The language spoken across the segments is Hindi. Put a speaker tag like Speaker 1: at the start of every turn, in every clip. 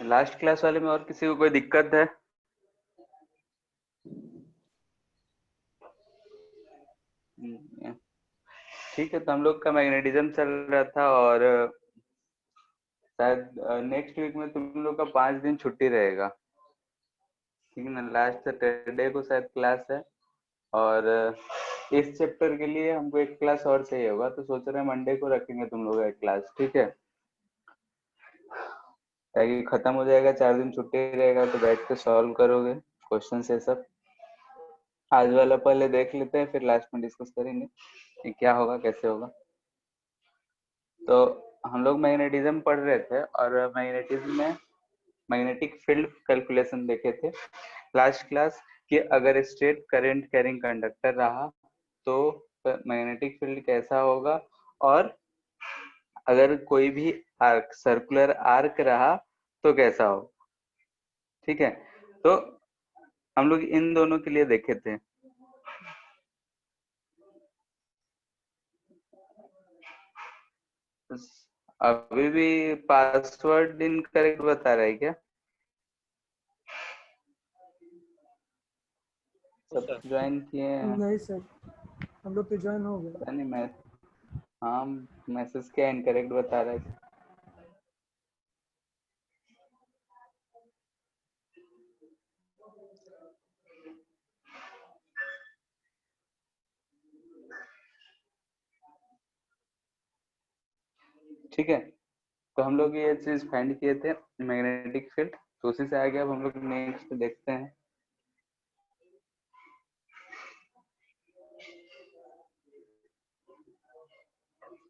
Speaker 1: लास्ट क्लास वाले में और किसी को कोई दिक्कत है? ठीक है, तो हम लोग का मैग्नेटिज्म चल रहा था, और शायद नेक्स्ट वीक में तुम लोग का 5 दिन छुट्टी रहेगा, ठीक है ना। लास्ट सैटरडे को शायद क्लास है, और इस चैप्टर के लिए हमको एक क्लास और चाहिए होगा, तो सोच रहे हैं मंडे को रखेंगे तुम लोग एक क्लास, ठीक है। ताकि खत्म हो जाएगा, 4 दिन छुट्टी रहेगा, तो बैठ के सॉल्व करोगे क्वेश्चन ये सब। आज वाला पहले देख लेते हैं, फिर लास्ट में डिस्कस करेंगे कि क्या होगा कैसे होगा। तो हम लोग मैग्नेटिज्म पढ़ रहे थे, और मैग्नेटिज्म में मैग्नेटिक फील्ड कैलकुलेशन देखे थे लास्ट क्लास, कि अगर स्ट्रेट करंट कैरिंग कंडक्टर रहा तो मैग्नेटिक फील्ड कैसा होगा, और अगर कोई भी आर्क सर्कुलर आर्क रहा तो कैसा हो, ठीक है। तो हम लोग इन दोनों के लिए देखे थे। अभी भी पासवर्ड इनकरेक्ट बता रहा है क्या? सब ज्वाइन किए हैं?
Speaker 2: नहीं सर, हम लोग तो ज्वाइन हो गए।
Speaker 1: पता नहीं, मैं, हाँ, मैसेज क्या इनकरेक्ट बता रहा है। ठीक है, तो हम लोग ये चीज फाइंड किए थे, मैग्नेटिक फील्ड, तो उसी से आगे अब हम लोग नेक्स्ट देखते हैं।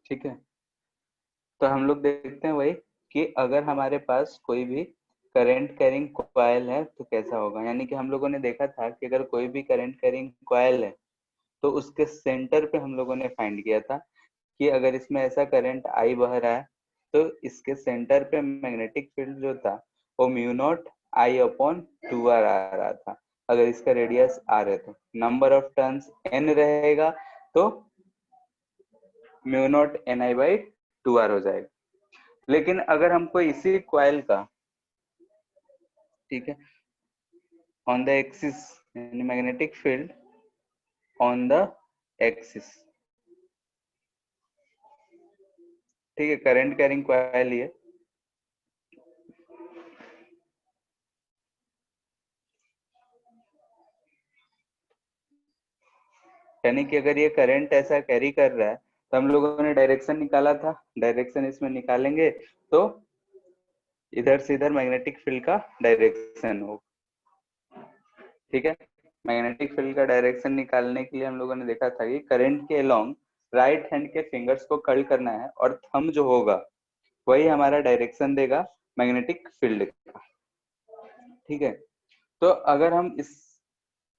Speaker 1: ठीक है, तो हम लोग देखते हैं वही, कि अगर हमारे पास कोई भी करंट कैरिंग कॉइल है तो कैसा होगा। यानी कि हम लोगों ने देखा था कि अगर कोई भी करंट कैरिंग कॉइल है तो उसके सेंटर पे हम लोगों ने फाइंड किया था कि अगर इसमें ऐसा करंट आई बह रहा है तो इसके सेंटर पे मैग्नेटिक फील्ड जो था वो mu naught I upon 2r आ रहा था। अगर इसका रेडियस r है तो नंबर ऑफ टर्न्स n रहेगा, तो mu naught N I by 2r हो जाएगा। लेकिन अगर हमको इसी कॉइल का, ठीक है, ऑन द एक्सिस, यानी magnetic field on the axis, ठीक है, करंट कैरिंग कॉइल ये, यानी कि अगर ये करंट ऐसा कैरी कर रहा है तो हम लोगों ने डायरेक्शन निकाला था, डायरेक्शन इसमें निकालेंगे तो इधर से इधर मैग्नेटिक फील्ड का डायरेक्शन होगा, ठीक है। मैग्नेटिक फील्ड का डायरेक्शन निकालने के लिए हम लोगों ने देखा था कि करंट के अलोंग राइट हैंड के फिंगर्स को कर्ल करना है, और थंब जो होगा वही हमारा डायरेक्शन देगा मैग्नेटिक फील्ड का, ठीक है। तो अगर हम इस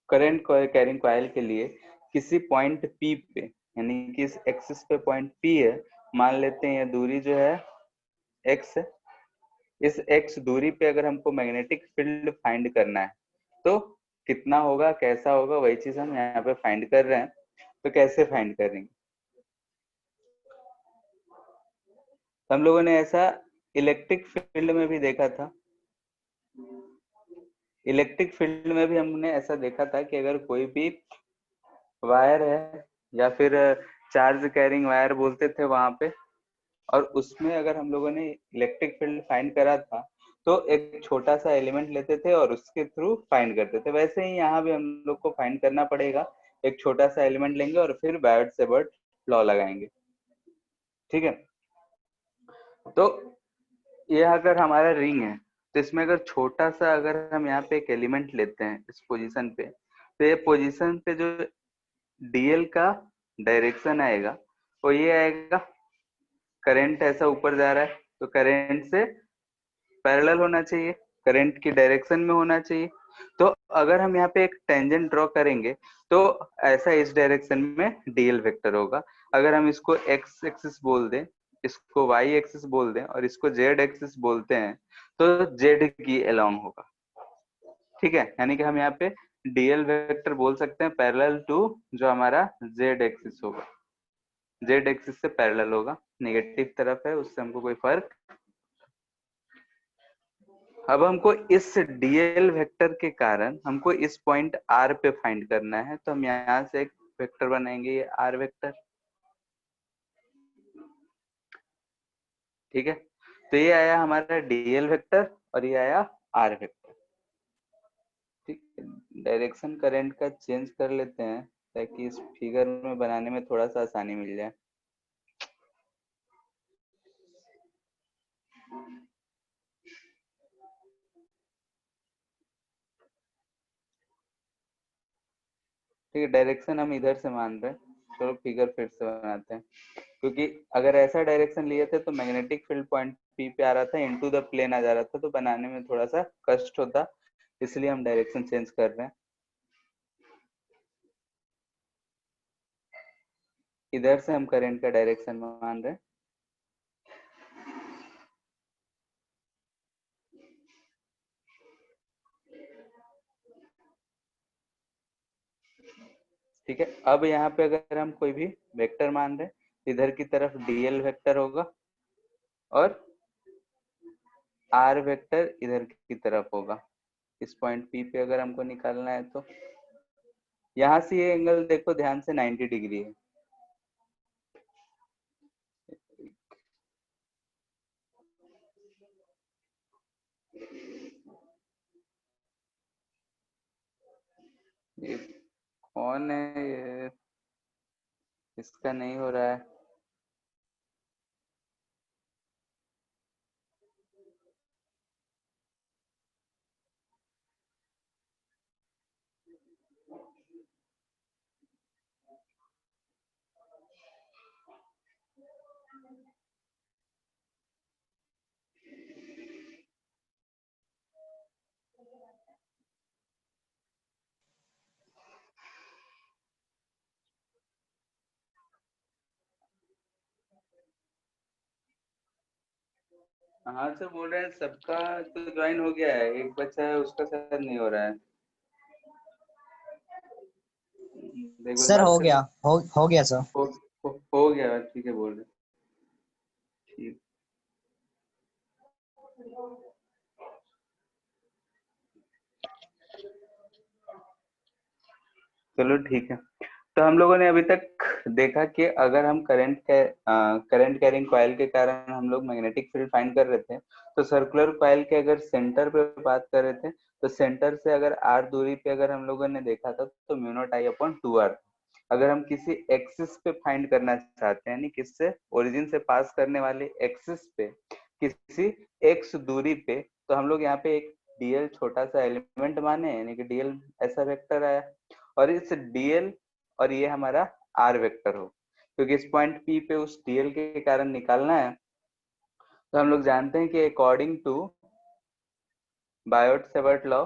Speaker 1: करंट कैरिंग कॉइल के लिए किसी पॉइंट P पे, यानी कि इस एक्सिस पे पॉइंट P है, मान लेते हैं ये दूरी जो है x है, इस x दूरी पे अगर हमको मैग्नेटिक फील्ड फाइंड करना है तो कितना होगा कैसा होगा, वही चीज हम यहाँ पे फाइंड कर रहे हैं। तो कैसे फाइंड करेंगे? हम लोगों ने ऐसा इलेक्ट्रिक फील्ड में भी देखा था। इलेक्ट्रिक फील्ड में भी हमने ऐसा देखा था कि अगर कोई भी वायर है, या फिर चार्ज कैरिंग वायर बोलते थे वहां पे, और उसमें अगर हम लोगों ने इलेक्ट्रिक फील्ड फाइंड करा था तो एक छोटा सा एलिमेंट लेते थे और उसके थ्रू फाइंड करते थे। वैसे ही यहाँ भी हम लोग को फाइंड करना पड़ेगा, एक छोटा सा एलिमेंट लेंगे और फिर बायट सेवर्ट लॉ लगाएंगे, ठीक है। तो ये अगर हमारा रिंग है तो इसमें अगर छोटा सा, अगर हम यहाँ पे एक एलिमेंट लेते हैं इस पोजीशन पे, तो ये पोजीशन पे जो डीएल का डायरेक्शन आएगा वो ये आएगा, करंट ऐसा ऊपर जा रहा है तो करंट से पैरेलल होना चाहिए, करंट की डायरेक्शन में होना चाहिए। तो अगर हम यहाँ पे एक टेंजेंट ड्रॉ करेंगे तो ऐसा इस डायरेक्शन में डीएल वेक्टर होगा। अगर हम इसको एक्स एक्सिस बोल दें, इसको वाई एक्सिस बोल दें और इसको जेड एक्सिस बोलते हैं, तो जेड की अलोंग होगा, ठीक है। यानी कि हम यहाँ पे डीएल वेक्टर बोल सकते हैं पैरेलल टू जो हमारा जेड एक्सिस होगा, जेड एक्सिस से पैरेलल होगा, नेगेटिव तरफ है उससे हमको कोई फर्क। अब हमको इस डीएल वेक्टर के कारण हमको इस पॉइंट आर पे फाइंड करना है, तो हम यहाँ से एक वेक्टर बनाएंगे, ये आर वेक्टर। ठीक है, तो ये आया हमारा डीएल वेक्टर और ये आया आर वेक्टर। ठीक है, डायरेक्शन करंट का चेंज कर लेते हैं ताकि इस फिगर में बनाने में थोड़ा सा आसानी मिल जाए। ठीक है, डायरेक्शन हम इधर से मान रहे हैं, चलो फिगर फिर से बनाते हैं, क्योंकि अगर ऐसा डायरेक्शन लिए थे तो मैग्नेटिक फील्ड पॉइंट पी पे आ रहा था, इनटू द प्लेन आ जा रहा था, तो बनाने में थोड़ा सा कष्ट होता, इसलिए हम डायरेक्शन चेंज कर रहे हैं। इधर से हम करंट का डायरेक्शन मान रहे हैं। ठीक है, अब यहाँ पे अगर हम कोई भी वेक्टर मान रहे हैं, इधर की तरफ डीएल वेक्टर होगा और आर वेक्टर इधर की तरफ होगा। इस पॉइंट पी पे अगर हमको निकालना है तो यहाँ से ये एंगल देखो ध्यान से 90 डिग्री है। ये कौन है ये, इसका नहीं हो रहा है। हाँ से बोल रहे हैं, सबका तो ज्वाइन हो गया है, एक बच्चा है उसका शायद नहीं हो रहा है। एक बार
Speaker 3: सर
Speaker 1: बात
Speaker 3: हो
Speaker 1: कर लो।
Speaker 3: गया, हो गया सर।
Speaker 1: हो गया, ठीक है बोल रहे। ठीक, चलो ठीक है। तो हम लोगों ने अभी तक देखा कि अगर हम करंट कैरिंग कॉइल के कारण हम लोग मैग्नेटिक फील्ड फाइंड कर रहे थे, तो सर्कुलर कॉइल के अगर सेंटर पे बात कर रहे थे, तो सेंटर से अगर आर दूरी पे अगर हम लोगों ने देखा था तो mu naught I upon 2r। अगर हम किसी एक्सिस पे फाइंड करना चाहते हैं, यानी किससे, ओरिजिन से पास करने वाले एक्सिस पे किसी एक्स दूरी पे, तो हम लोग यहाँ पे एक डीएल छोटा सा एलिमेंट माने, यानी कि डीएल ऐसा वेक्टर आया, और इस डीएल और ये हमारा आर वेक्टर हो, क्योंकि इस पॉइंट पी पे उस डीएल के कारण निकालना है। तो हम लोग जानते हैं कि according to Biot Savart law,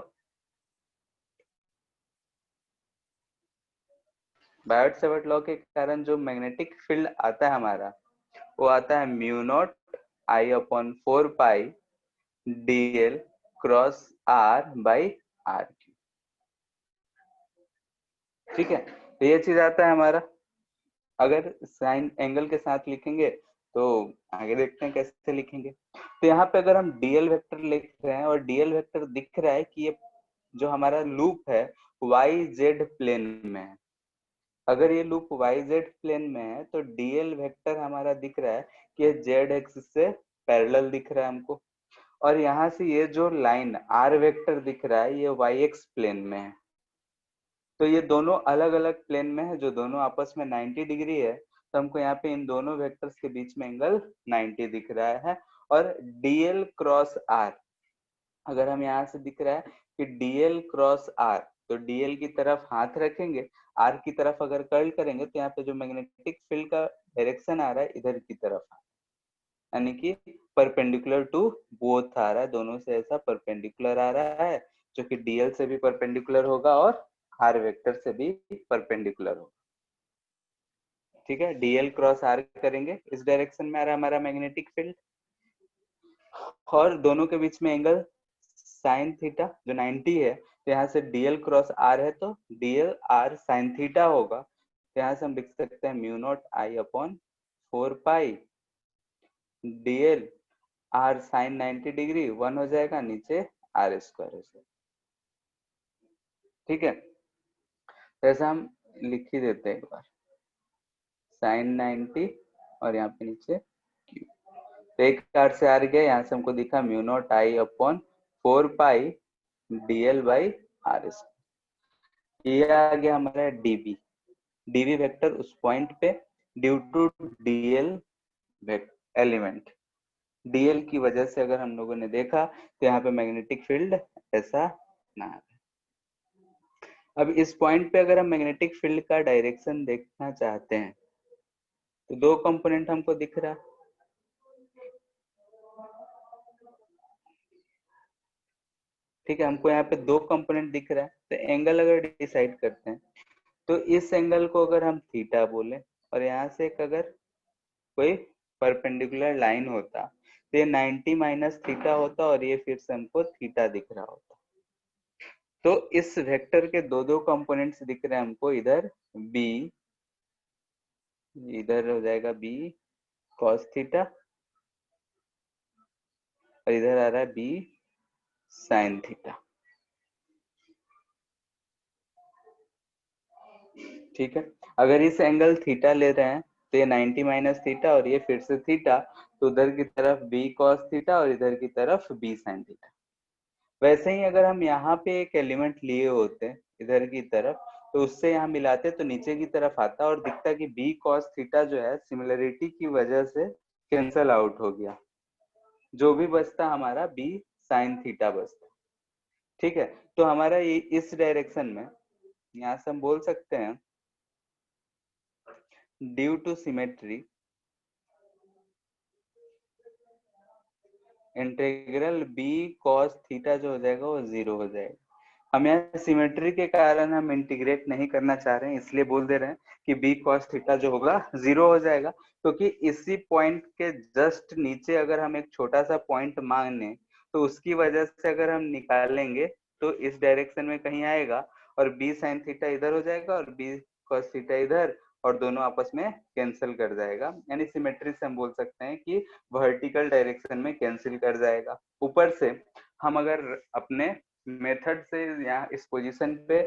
Speaker 1: Biot Savart law के कारण जो मैग्नेटिक फील्ड आता है हमारा, वो आता है mu naught I upon 4 pi dl cross r by r. ठीक है, तो ये चीज आता है हमारा। अगर साइन एंगल के साथ लिखेंगे तो आगे देखते हैं कैसे लिखेंगे। तो यहाँ पे अगर हम डीएल वेक्टर लिख रहे हैं और डीएल वेक्टर दिख रहा है कि ये जो हमारा लूप है वाई जेड प्लेन में है, अगर ये लूप वाई जेड प्लेन में है तो डीएल वेक्टर हमारा दिख रहा है कि ये जेड एक्सिस से पैरेलल दिख रहा है हमको, और यहाँ से ये जो लाइन आर वेक्टर दिख रहा है ये वाई एक्स प्लेन में है। तो ये दोनों अलग अलग प्लेन में है, जो दोनों आपस में 90 डिग्री है, तो हमको यहाँ पे इन दोनों वेक्टर्स के बीच में एंगल 90 दिख रहा है। और डीएल क्रॉस आर, अगर हम यहाँ से दिख रहा है कि डीएल क्रॉस आर, तो डीएल की तरफ हाथ रखेंगे, आर की तरफ अगर कर्ल करेंगे तो यहाँ पे जो मैग्नेटिक फील्ड का डायरेक्शन आ रहा है इधर की तरफ, यानी कि परपेंडिकुलर टू बोथ आ रहा है, दोनों से ऐसा परपेंडिकुलर आ रहा है, जो कि डीएल से भी परपेंडिकुलर होगा और आर वेक्टर से भी परपेंडिकुलर होगा। ठीक है, डीएल क्रॉस आर करेंगे, इस डायरेक्शन में आ रहा है हमारा मैग्नेटिक फील्ड, और दोनों के बीच में एंगल साइन थीटा जो 90 है, तो यहाँ से डीएल क्रॉस आर है तो डीएल आर साइन थीटा होगा। तो यहाँ से हम लिख सकते हैं mu naught I upon 4 pi DL are sine 90 degree 1 हो जाएगा, नीचे आर स्क्वायर हो जाएगा। ठीक है, तो ऐसा हम लिख ही देते हैं एक बार, साइन 90 और यहाँ पे नीचे क्यू। तो एक आर से आर गया, यहाँ से हमको दिखा mu naught I upon 4 pi dl by r square. ये आ गया हमारा डीबी। डीवी वेक्टर उस पॉइंट पे due to dl element, dl की वजह से अगर हम लोगों ने देखा तो यहाँ पे मैग्नेटिक फील्ड ऐसा ना है। अब इस पॉइंट पे अगर हम मैग्नेटिक फील्ड का डायरेक्शन देखना चाहते हैं तो दो कंपोनेंट हमको दिख रहा, ठीक है, हमको यहाँ पे दो कंपोनेंट दिख रहा है। तो एंगल अगर डिसाइड करते हैं तो इस एंगल को अगर हम थीटा बोले और यहाँ से एक अगर कोई परपेंडिकुलर लाइन होता तो ये 90 माइनस थीटा होता और ये फिर से हमको थीटा दिख रहा होता। तो इस वेक्टर के दो दो कंपोनेंट्स दिख रहे हैं हमको, इधर बी, इधर हो जाएगा बी कॉस थीटा और इधर आ रहा है बी साइन थीटा। ठीक है, अगर इस एंगल थीटा ले रहे हैं तो ये 90 माइनस थीटा और ये फिर से थीटा, तो उधर की तरफ बी कॉस थीटा और इधर की तरफ बी साइन थीटा। वैसे ही अगर हम यहाँ पे एक एलिमेंट लिए होते इधर की तरफ तो उससे यहाँ मिलाते तो नीचे की तरफ आता और दिखता कि बी कॉस थीटा जो है सिमिलरिटी की वजह से कैंसल आउट हो गया, जो भी बचता हमारा बी साइन थीटा बचता। ठीक है, तो हमारा ये इस डायरेक्शन में यहाँ से हम बोल सकते हैं due to symmetry integral B cos theta जो हो जाएगा वो 0 हो जाएगा। हम यहाँ सिमेट्री के कारण हम इंटीग्रेट नहीं करना चाह रहे हैं, इसलिए बोल दे रहे हैं कि बी कॉस थीटा जो होगा 0 हो जाएगा, क्योंकि इसी पॉइंट के जस्ट नीचे अगर हम एक छोटा सा पॉइंट माने तो उसकी वजह से अगर हम निकालेंगे तो इस डायरेक्शन में कहीं आएगा और बी साइन थीटा इधर हो जाएगा और बी कॉस थीटा इधर और दोनों आपस में कैंसिल कर जाएगा। यानी सिमेट्री से हम बोल सकते हैं कि वर्टिकल डायरेक्शन में कैंसिल कर जाएगा। ऊपर से हम अगर अपने मेथड से यहाँ इस पोजीशन पे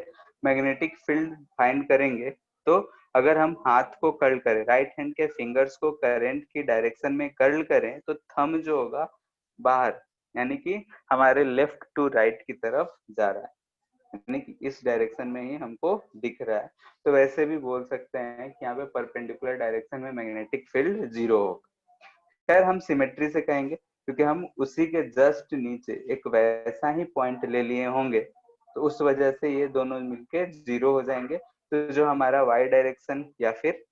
Speaker 1: मैग्नेटिक फील्ड फाइंड करेंगे तो अगर हम हाथ को कर्ल करें, राइट हैंड के फिंगर्स को करंट की डायरेक्शन में कर्ल करें तो थंब जो होगा बाहर, यानी कि हमारे लेफ्ट टू राइट की तरफ जा रहा है, यानी कि इस डायरेक्शन में ही हमको दिख रहा है। तो वैसे भी बोल सकते हैं कि यहाँ पे परपेंडिकुलर डायरेक्शन में मैग्नेटिक फील्ड 0 होगा। खैर हम सिमेट्री से कहेंगे क्योंकि हम उसी के जस्ट नीचे एक वैसा ही पॉइंट ले लिए होंगे, तो उस वजह से ये दोनों मिलके 0 हो जाएंगे। तो जो हमारा वाई डायरेक्शन या फिर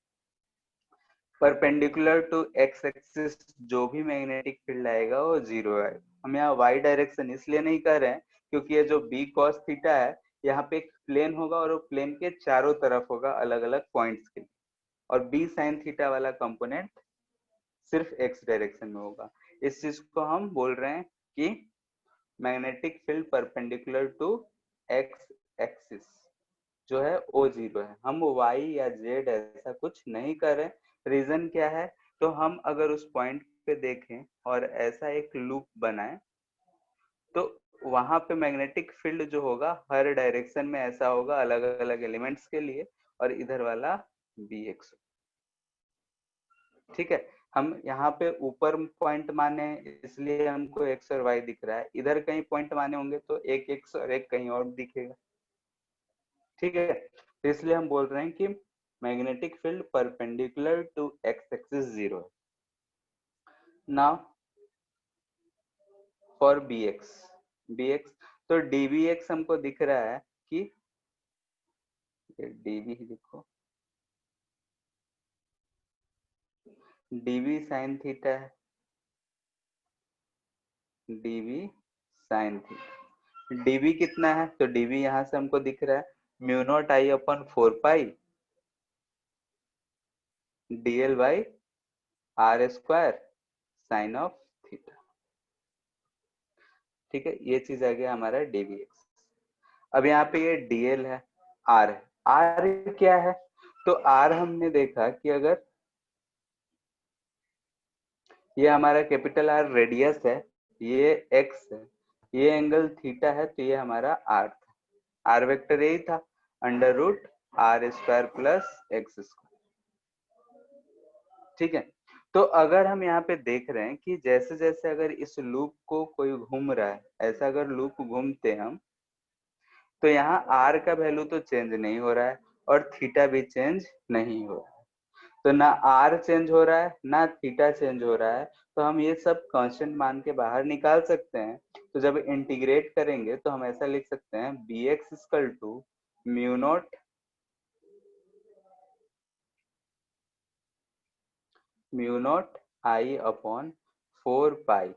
Speaker 1: परपेंडिकुलर टू एक्स एक्सिस जो भी मैग्नेटिक फील्ड आएगा वो 0 आएगा। हम यहाँ वाई डायरेक्शन इसलिए नहीं कर रहे हैं क्योंकि ये जो बी कॉस थीटा है यहाँ पे एक प्लेन होगा और वो प्लेन के चारों तरफ होगा अलग अलग पॉइंट्स के लिए, और बी साइन थीटा वाला कंपोनेंट सिर्फ एक्स डायरेक्शन में होगा। इस चीज को हम बोल रहे हैं कि magnetic field perpendicular to x axis जो है वो 0 है। हम वाई या जेड ऐसा कुछ नहीं कर रहे। रीजन क्या है, तो हम अगर उस पॉइंट पे देखें और ऐसा एक लूप बनाए तो वहां पे मैग्नेटिक फील्ड जो होगा हर डायरेक्शन में ऐसा होगा अलग अलग एलिमेंट्स के लिए, और इधर वाला बी एक्स। ठीक है, हम यहाँ पे ऊपर पॉइंट माने इसलिए हमको एक्स और वाई दिख रहा है, इधर कहीं पॉइंट माने होंगे तो एक एक्स और एक कहीं और दिखेगा। ठीक है, तो इसलिए हम बोल रहे हैं कि magnetic field perpendicular to x axis 0 है। नाउ फॉर बी एक्स, तो डीबी एक्स हमको दिख रहा है कि डीबी ही लिखो, डीबी साइन थीटा है, डीबी साइन थीटा। डीबी कितना है, तो डीबी यहाँ से हमको दिख रहा है mu naught I upon 4 pi dl by r square sine of theta. ठीक है, ये चीज आ गया हमारा डीबी एक्स। अब यहाँ पे ये डीएल है, आर है। आर क्या है? तो आर हमने देखा कि अगर ये हमारा कैपिटल आर रेडियस है, ये एक्स है, ये एंगल थीटा है, तो ये हमारा आर था। आर वेक्टर यही था, under root r square plus x square. ठीक है, तो अगर हम यहाँ पे देख रहे हैं कि जैसे जैसे अगर इस लूप को कोई घूम रहा है, ऐसा अगर लूप घूमते हम, तो यहाँ आर का वैल्यू तो चेंज नहीं हो रहा है और थीटा भी चेंज नहीं हो रहा है। तो ना आर चेंज हो रहा है ना थीटा चेंज हो रहा है, तो हम ये सब कांस्टेंट मान के बाहर निकाल सकते हैं। तो जब इंटीग्रेट करेंगे तो हम ऐसा लिख सकते हैं B x equal to mu naught I upon 4 pi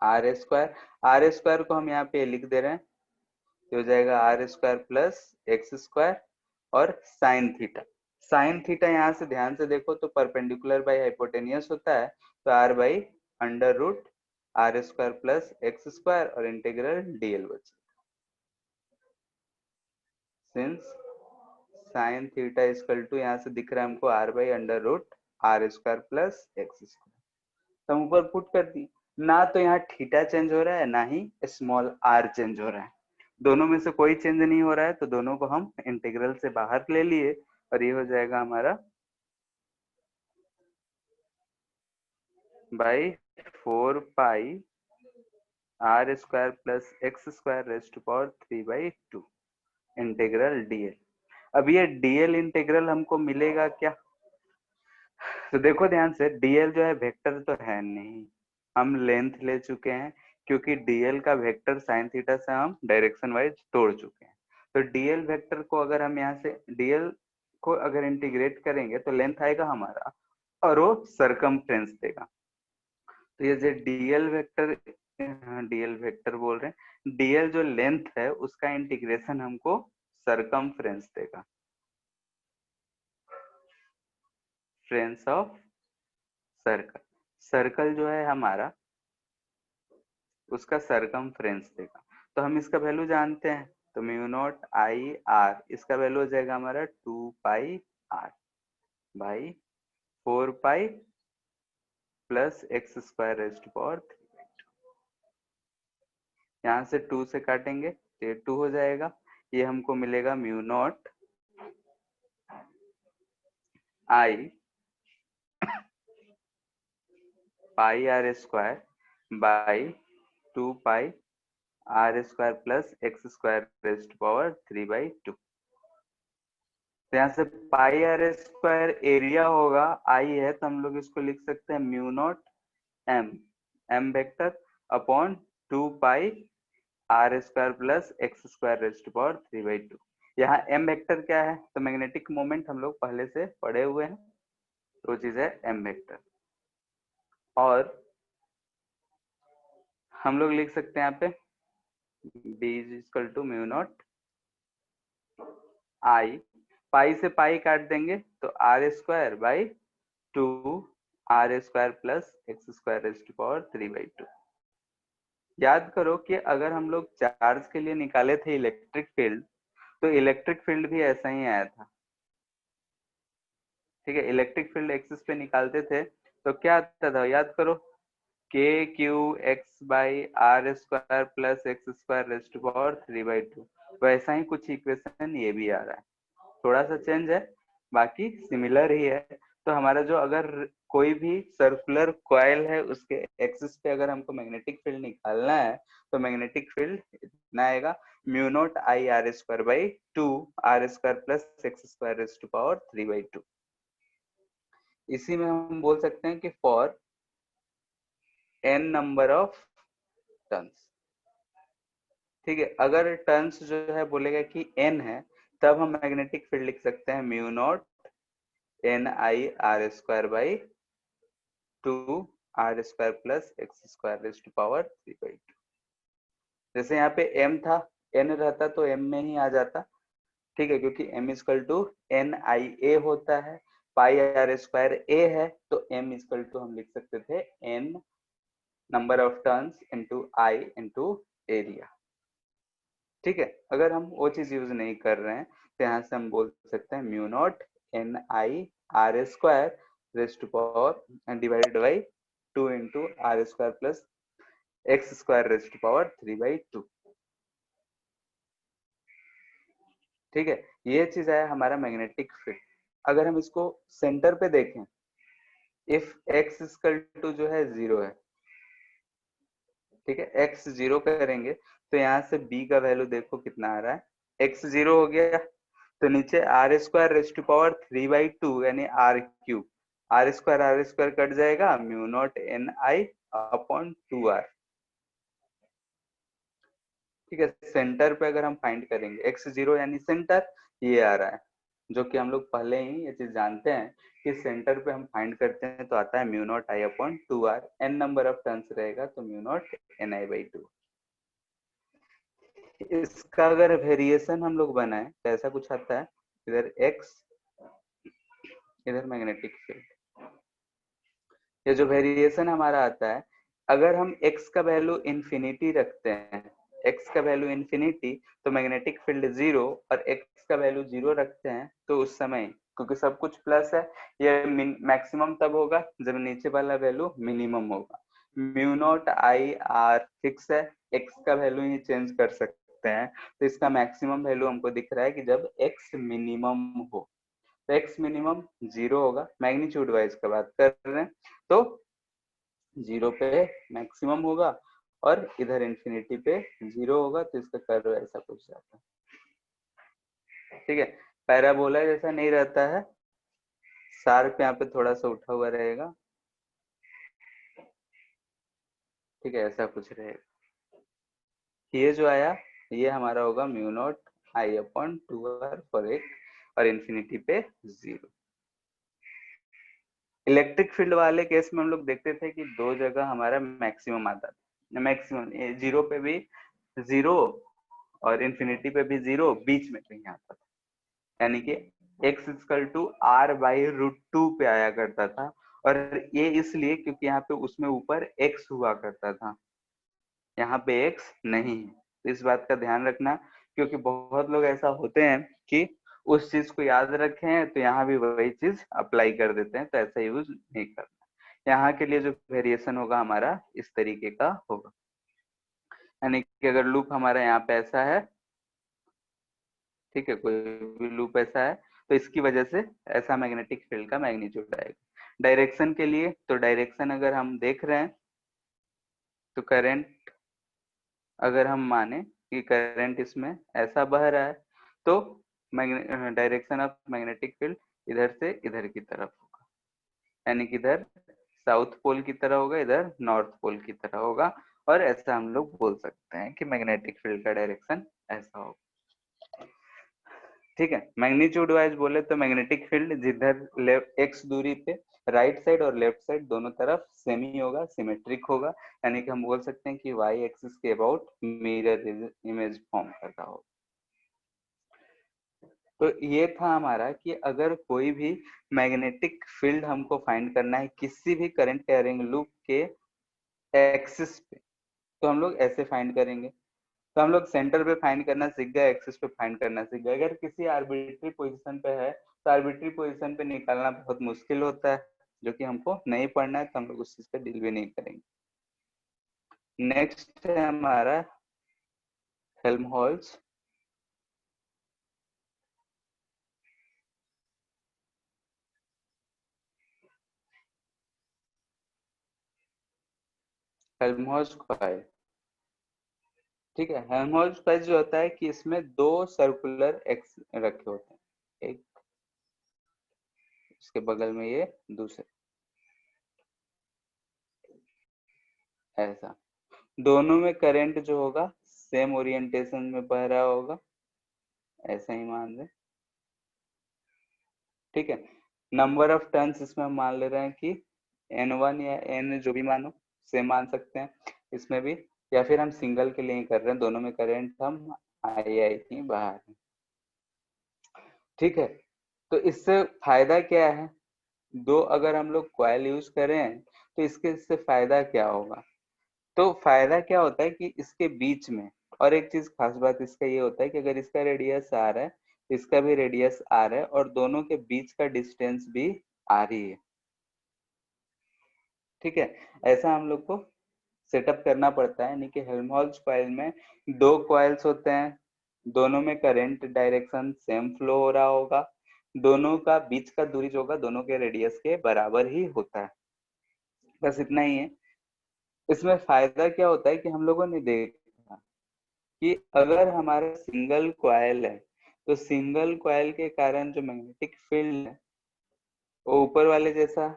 Speaker 1: are square को हम यहाँ पे लिख दे रहे हैं, तो हो जाएगा r square plus x square और साइन थीटा यहाँ से ध्यान से देखो तो परपेंडिकुलर बाई हाइपोटेनियस होता है, तो r by under root r square plus x square और इंटीग्रल डीएल बचे। Since sine theta equal to यहाँ से दिख रहा है हमको r by under root r square plus x square, तो हम ऊपर पुट कर दी। ना तो यहाँ थीटा चेंज हो रहा है ना ही स्मॉल आर चेंज हो रहा है, दोनों में से कोई चेंज नहीं हो रहा है, तो दोनों को हम इंटीग्रल से बाहर ले लिए और ये हो जाएगा हमारा by 4 pi are square plus x square raise to power 3/2 integral dl. अब ये डीएल इंटीग्रल हमको मिलेगा क्या? तो देखो ध्यान से, डीएल जो है वेक्टर तो है नहीं, हम लेंथ ले चुके हैं, क्योंकि डीएल का वेक्टर साइन थीटा से हम डायरेक्शन वाइज तोड़ चुके हैं। तो डीएल वेक्टर को अगर हम यहाँ से डीएल को अगर इंटीग्रेट करेंगे तो लेंथ आएगा हमारा और वो सरकमफ्रेंस देगा। तो ये जो डीएल वेक्टर बोल रहे हैं, डीएल जो लेंथ है उसका इंटीग्रेशन हमको सरकमफ्रेंस देगा, फ्रेंस ऑफ सर्कल। सर्कल जो है हमारा उसका सरकमफ्रेंस देगा। तो हम इसका वैल्यू जानते हैं, तो म्यू नॉट आई आर, इसका वैल्यू हो जाएगा हमारा 2 pi R by 4 pi plus x square raise to power 3/2। यहाँ से 2 से काटेंगे तो ये 2 हो जाएगा, ये हमको मिलेगा mu naught I pi are square by 2 pi are square plus x square raise to power 3/2। तो यहाँ से पाई आर स्क्वायर एरिया होगा, आई है तो हम लोग इसको लिख सकते हैं mu naught M, M vector upon 2 pi are square plus x square raise to power 3/2। यहाँ एम वेक्टर क्या है? तो मैग्नेटिक मोमेंट हम लोग पहले से पढ़े हुए हैं, तो चीज है एम वेक्टर। और हम लोग लिख सकते हैं यहाँ पे B is equal to mu naught I, pi से पाई काट देंगे तो R square by 2 are square plus x square raise to power 3/2। याद करो कि अगर हम लोग चार्ज के लिए निकाले थे इलेक्ट्रिक फील्ड, तो इलेक्ट्रिक फील्ड भी ऐसा ही आया था। ठीक है, इलेक्ट्रिक फील्ड एक्सिस पे निकालते थे तो क्या आता था, याद करो, k q x by r square plus x square raise to power 3/2। वैसा ही कुछ इक्वेशन ये भी आ रहा है, थोड़ा सा चेंज है, बाकी सिमिलर ही है। तो हमारा जो अगर कोई भी सर्कुलर कॉइल है उसके एक्सिस पे अगर हमको मैग्नेटिक फील्ड निकालना है, तो मैग्नेटिक फील्ड इतना आएगा mu naught I r square by 2 are square plus x square raise to power 3/2। इसी में हम बोल सकते हैं कि for n number of turns. ठीक है, अगर टर्न्स जो है बोलेगा कि n है, तब हम मैग्नेटिक फील्ड लिख सकते हैं mu naught N I r square by 2 are square plus x square raise to power 3/2। जैसे यहाँ पे m था, n रहता तो m में ही आ जाता। ठीक है, क्योंकि m इक्वल टू एन आई ए होता है, पाई आर स्क्वायर ए है, तो m इक्वल टू हम लिख सकते थे n number of turns into I into area. ठीक है, अगर हम वो चीज यूज नहीं कर रहे हैं तो यहाँ से हम बोल सकते हैं mu naught N I r square raise to power divided by 2 into r square plus x square raise to power 3/2। ठीक है, ये चीज है हमारा मैग्नेटिक फील्ड। अगर हम इसको सेंटर पे देखें, इफ एक्स इक्वल टू जो है 0 है, ठीक है, एक्स 0 करेंगे तो यहाँ से बी का वैल्यू देखो कितना आ रहा है, एक्स 0 हो गया तो नीचे r square raise to power 3/2 यानी r³ आर स्क्वायर कट जाएगा, mu naught N I upon 2r। ठीक है, सेंटर पे अगर हम फाइंड करेंगे x0 यानी सेंटर, ये आ रहा है, जो कि हम लोग पहले ही ये चीज जानते हैं कि सेंटर पे हम फाइंड करते हैं तो आता है mu naught I upon 2r। n number of turns रहेगा तो mu naught N I by 2। इसका अगर वेरिएशन हम लोग बनाए तो ऐसा कुछ आता है, इधर x, इधर मैग्नेटिक फील्ड। ये जो वेरिएशन हमारा आता है, अगर हम x का वैल्यू इन्फिनिटी रखते हैं, x का वैल्यू इन्फिनिटी तो मैग्नेटिक फील्ड 0, और x का वैल्यू 0 रखते हैं तो उस समय, क्योंकि सब कुछ प्लस है, ये मैक्सिमम तब होगा जब नीचे वाला वैल्यू मिनिमम होगा। Mu naught I are fix है, x का वैल्यू ही चेंज कर सकते हैं, तो इसका मैक्सिमम वैल्यू हमको दिख रहा है कि जब x मिनिमम हो, तो x मिनिमम 0 होगा, मैग्नीट्यूड वाइज का बात कर रहे हैं, तो 0 पे मैक्सिमम होगा और इधर इंफिनिटी पे 0 होगा, तो इसका कर्व ऐसा कुछ जाता है। ठीक है, पैराबोला जैसा नहीं रहता है, शार्प यहाँ पे थोड़ा सा उठा हुआ रहेगा। ठीक है, ऐसा कुछ रहेगा। ये जो आया ये हमारा होगा mu naught I upon 2r for एक, और इंफिनिटी पे 0। इलेक्ट्रिक फील्ड वाले केस में हम लोग देखते थे कि दो जगह हमारा मैक्सिमम आता था, मैक्सिमम 0 पे भी 0 और इंफिनिटी पे भी 0, बीच में कहीं आता था, यानी कि x equal to r by root 2 पे आया करता था। और ये इसलिए क्योंकि यहाँ पे उसमें ऊपर x हुआ करता था, यहाँ पे x नहीं है, तो इस बात का ध्यान रखना, क्योंकि बहुत लोग ऐसा होते हैं कि उस चीज को याद रखे हैं तो यहाँ भी वही चीज अप्लाई कर देते हैं, तो ऐसा यूज नहीं करना। यहाँ के लिए जो वेरिएशन होगा हमारा इस तरीके का होगा, यानी कि अगर लूप हमारा यहाँ पे ऐसा है, ठीक है, कोई भी लूप ऐसा है, तो इसकी वजह से ऐसा मैग्नेटिक फील्ड का मैग्नीट्यूड आएगा। डायरेक्शन के लिए, तो डायरेक्शन अगर हम देख रहे हैं तो करंट, अगर हम माने कि करंट इसमें ऐसा बह रहा है, तो डायरेक्शन ऑफ मैग्नेटिक फील्ड इधर से इधर की तरफ होगा, यानी कि इधर साउथ पोल की तरह होगा, इधर नॉर्थ पोल की तरह होगा, और ऐसा हम लोग बोल सकते हैं कि मैग्नेटिक फील्ड का डायरेक्शन ऐसा होगा। ठीक है, मैग्नीट्यूड वाइज बोले तो मैग्नेटिक फील्ड जिधर एक्स दूरी पे राइट साइड और लेफ्ट साइड दोनों तरफ सेम ही होगा, सिमेट्रिक होगा, यानी कि हम बोल सकते हैं कि वाई एक्सिस के अबाउट मिरर इमेज फॉर्म कर रहा होगा। तो ये था हमारा कि अगर कोई भी मैग्नेटिक फील्ड हमको फाइंड करना है किसी भी करंट कैरिंग लूप के एक्सिस पे, तो हम लोग ऐसे फाइंड करेंगे। तो हम लोग सेंटर पे फाइंड करना सीख गए, एक्सिस पे फाइंड करना सीख गए। अगर किसी आर्बिट्री पोजीशन पे है तो आर्बिट्री पोजीशन पे निकालना बहुत मुश्किल होता है, जो कि हमको नहीं पढ़ना है, तो हम लोग उस चीज पे डील भी नहीं करेंगे। नेक्स्ट है हमारा हेल्महोल्ट्ज। हेल्महोल्ट्ज कॉइल, ठीक है, हेल्महोल्ट्ज कॉइल जो होता है कि इसमें दो सर्कुलर एक्स रखे होते हैं, एक इसके बगल में ये दूसरे, ऐसा दोनों में करंट जो होगा सेम ओरिएंटेशन में बह रहा होगा, ऐसा ही मान लें। ठीक है, नंबर ऑफ टर्न्स इसमें हम मान ले रहे हैं कि n1 या n जो भी मानो सेम मान सकते हैं इसमें भी, या फिर हम सिंगल के लिए कर रहे हैं, दोनों में करंट हम आई ही बाहर है। ठीक है, तो इससे फायदा क्या है, दो अगर हम लोग कॉइल यूज करें तो इसके इससे फायदा क्या होगा, तो फायदा क्या होता है कि इसके बीच में और एक चीज खास बात इसका ये होता है कि अगर इसका रेडियस आर है, इसका भी रेडियस आर है, और दोनों के बीच का डिस्टेंस भी आर ही है। ठीक है, ऐसा हम लोग को सेटअप करना पड़ता है। यानी कि हेल्महोल्ट्ज कॉइल में दो कॉइल्स होते हैं, दोनों में करंट डायरेक्शन सेम फ्लो हो रहा होगा, दोनों का बीच का दूरी जो होगा दोनों के रेडियस के बराबर ही होता है। बस इतना ही है। इसमें फायदा क्या होता है कि हम लोगों ने देखा कि अगर हमारा सिंगल कॉइल है तो सिंगल कॉइल के कारण जो मैग्नेटिक फील्ड है वो ऊपर वाले जैसा,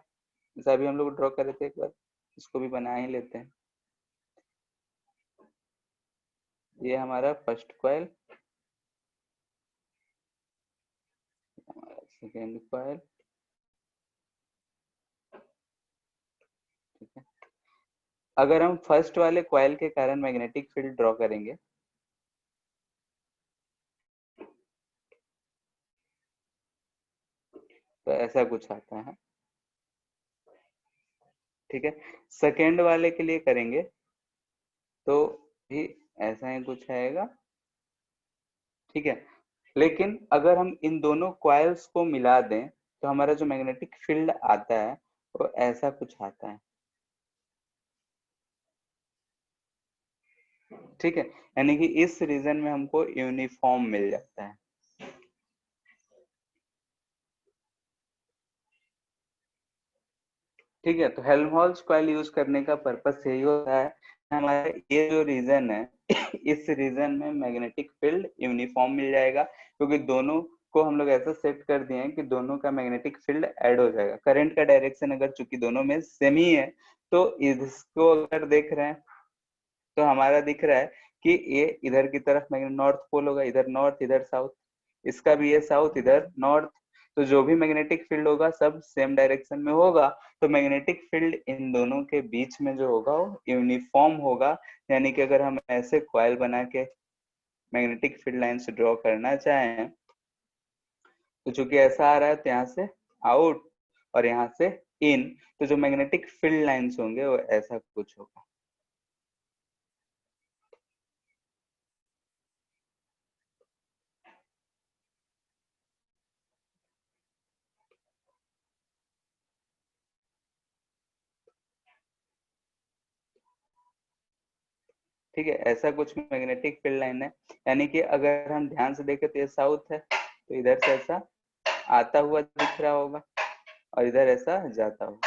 Speaker 1: जैसा अभी हम लोग ड्रॉ कर रहे थे, एक बार इसको भी बना ही लेते हैं। ये हमारा फर्स्ट कॉइल, हमारा सेकेंड कॉइल। ठीक है, अगर हम फर्स्ट वाले कॉइल के कारण मैग्नेटिक फील्ड ड्रॉ करेंगे तो ऐसा कुछ आता है। ठीक है, सेकेंड वाले के लिए करेंगे तो भी ऐसा ही कुछ आएगा। ठीक है, लेकिन अगर हम इन दोनों कॉइल्स को मिला दें तो हमारा जो मैग्नेटिक फील्ड आता है वो ऐसा कुछ आता है। ठीक है, यानी कि इस रीजन में हमको यूनिफॉर्म मिल जाता है। ठीक है, तो हेल्महोल्ट्ज कॉइल यूज करने का पर्पस यही होता है, हमारा ये जो रीजन है इस रीजन में मैग्नेटिक फील्ड यूनिफॉर्म मिल जाएगा, क्योंकि दोनों को हम लोग ऐसा सेट कर दिए हैं कि दोनों का मैग्नेटिक फील्ड ऐड हो जाएगा। करंट का डायरेक्शन अगर चूंकि दोनों में सेम ही है तो इसको अगर देख रहे हैं तो हमारा दिख रहा है कि ये इधर की तरफ नॉर्थ पोल होगा, इधर नॉर्थ इधर साउथ, इसका भी ये साउथ इधर नॉर्थ, तो जो भी मैग्नेटिक फील्ड होगा सब सेम डायरेक्शन में होगा, तो मैग्नेटिक फील्ड इन दोनों के बीच में जो होगा वो यूनिफॉर्म होगा। यानी कि अगर हम ऐसे कॉइल बना के मैग्नेटिक फील्ड लाइंस ड्रॉ करना चाहें तो चूंकि ऐसा आ रहा है तो यहाँ से आउट और यहाँ से इन, तो जो मैग्नेटिक फील्ड लाइंस होंगे वो ऐसा कुछ होगा। ठीक है, ऐसा कुछ मैग्नेटिक फील्ड लाइन है। यानी कि अगर हम ध्यान से देखें तो ये साउथ है, तो इधर से ऐसा आता हुआ दिख रहा होगा और इधर ऐसा जाता हुआ,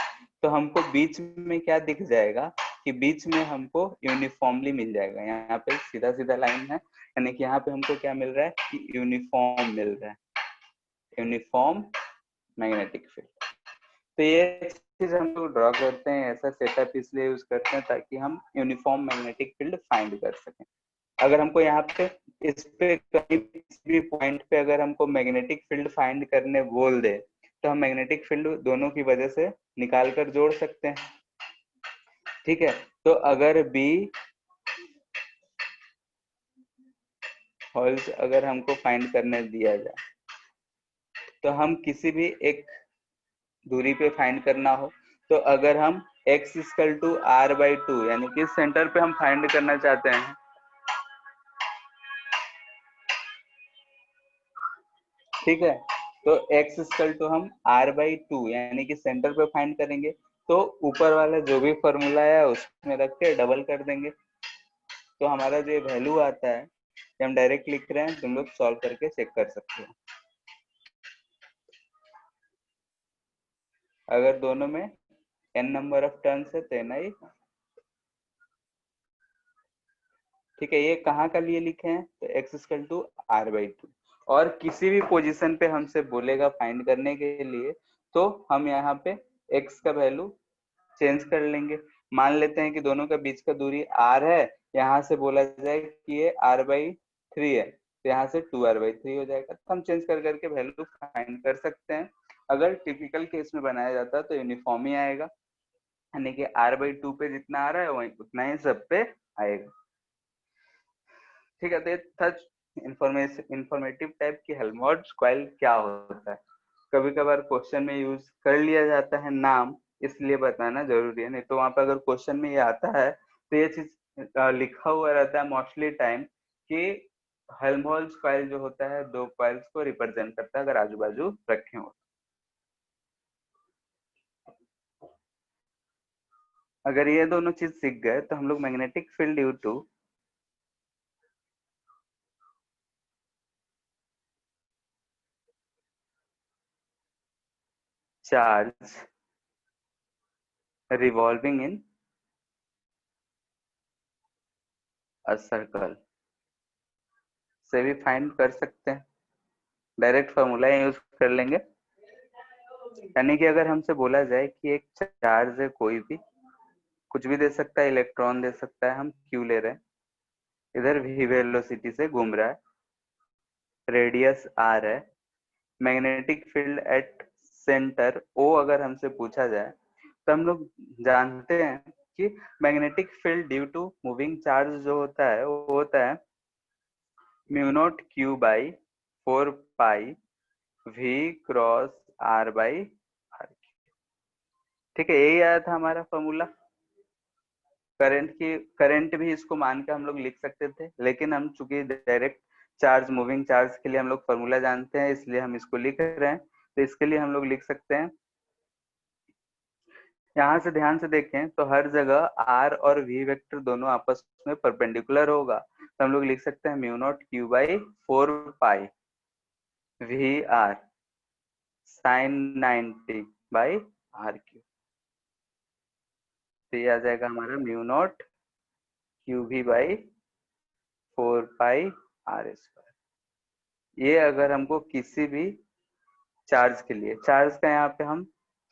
Speaker 1: तो हमको बीच में क्या दिख जाएगा कि बीच में हमको यूनिफॉर्मली मिल जाएगा। यहाँ पे सीधा सीधा लाइन है, यानी कि यहाँ पे हमको क्या मिल रहा है कि यूनिफॉर्म मिल रहा है, यूनिफॉर्म मैग्नेटिक फील्ड। तो ये चीज हम लोग ड्रॉ करते हैं, ऐसा सेटअप इसलिए यूज करते हैं ताकि हम यूनिफॉर्म मैग्नेटिक फील्ड फाइंड कर सकें। अगर हमको यहाँ पे इस पे कहीं किसी भी पॉइंट पे अगर हमको मैग्नेटिक फील्ड फाइंड करने बोल दे तो हम मैग्नेटिक फील्ड दोनों की वजह से निकाल कर जोड़ सकते हैं। ठीक है, तो अगर बी होल्स अगर हमको फाइंड करने दिया जाए तो हम किसी भी एक दूरी पे फाइंड करना हो, तो अगर हम x equal to r by two यानी कि सेंटर पे हम फाइंड करना चाहते हैं, ठीक है, तो x इक्वल टू हम r बाई टू यानी कि सेंटर पे फाइंड करेंगे, तो ऊपर वाला जो भी फॉर्मूला है उसमें रख के डबल कर देंगे, तो हमारा जो वैल्यू आता है कि हम डायरेक्ट लिख रहे हैं, तुम लोग सॉल्व करके चेक कर सकते हो। अगर दोनों में n नंबर ऑफ टर्न्स है तो ni, ठीक है, ये कहाँ का लिए लिखे हैं तो x equal to r by two, और किसी भी पोजीशन पे हमसे बोलेगा फाइंड करने के लिए तो हम यहाँ पे x का वैल्यू चेंज कर लेंगे। मान लेते हैं कि दोनों का बीच का दूरी r है, यहाँ से बोला जाए कि ये r बाई थ्री है, तो यहाँ से 2r/3 हो जाएगा, तो हम चेंज कर करके वैल्यू फाइंड कर सकते हैं। अगर टिपिकल केस में बनाया जाता तो यूनिफॉर्म ही आएगा, यानी कि r/2 पे जितना आ रहा है वही उतना ही सब पे आएगा। ठीक है, तो ये था इंफॉर्मेटिव टाइप की हेल्महोल्ट्ज कॉइल क्या होता है। कभी कभार क्वेश्चन में यूज कर लिया जाता है नाम, इसलिए बताना जरूरी है, नहीं तो वहां पर अगर क्वेश्चन में ये आता है तो ये चीज लिखा हुआ रहता है मोस्टली टाइम कि हेल्महोल्ट्ज कॉइल जो होता है दो कॉइल्स को रिप्रेजेंट करता है अगर आजू बाजू रखे हो। अगर ये दोनों चीज सीख गए तो हम लोग magnetic field due to charge revolving in a circle से भी फाइंड कर सकते हैं। डायरेक्ट फॉर्मूला यूज कर लेंगे। यानी कि अगर हमसे बोला जाए कि एक चार्ज है कोई भी, कुछ भी दे सकता है, इलेक्ट्रॉन दे सकता है, हम क्यू ले रहे हैं, इधर v वेलोसिटी से घूम रहा है, रेडियस r है, magnetic field at centre O अगर हमसे पूछा जाए तो हम लोग जानते हैं कि magnetic field due to moving charge जो होता है वो होता है mu naught q by 4 pi v cross r by r। ठीक है, यही आया था हमारा फॉर्मूला। करंट भी इसको मान के हम लोग लिख सकते थे, लेकिन हम चूंकि डायरेक्ट चार्ज मूविंग चार्ज के लिए हम लोग फॉर्मूला जानते हैं, इसलिए हम इसको लिख रहे हैं। तो इसके लिए हम लोग लिख सकते हैं, यहाँ से ध्यान से देखें तो हर जगह r और v वेक्टर दोनों आपस में परपेंडिकुलर होगा, तो हम लोग लिख सकते हैं mu naught q by 4 pi v r sine 90 by r q. तो ये आ जाएगा हमारा म्यू नॉट क्यू भी बाई 4 पाई आर स्क्वायर। ये अगर हमको किसी भी चार्ज के लिए, चार्ज का यहाँ पे हम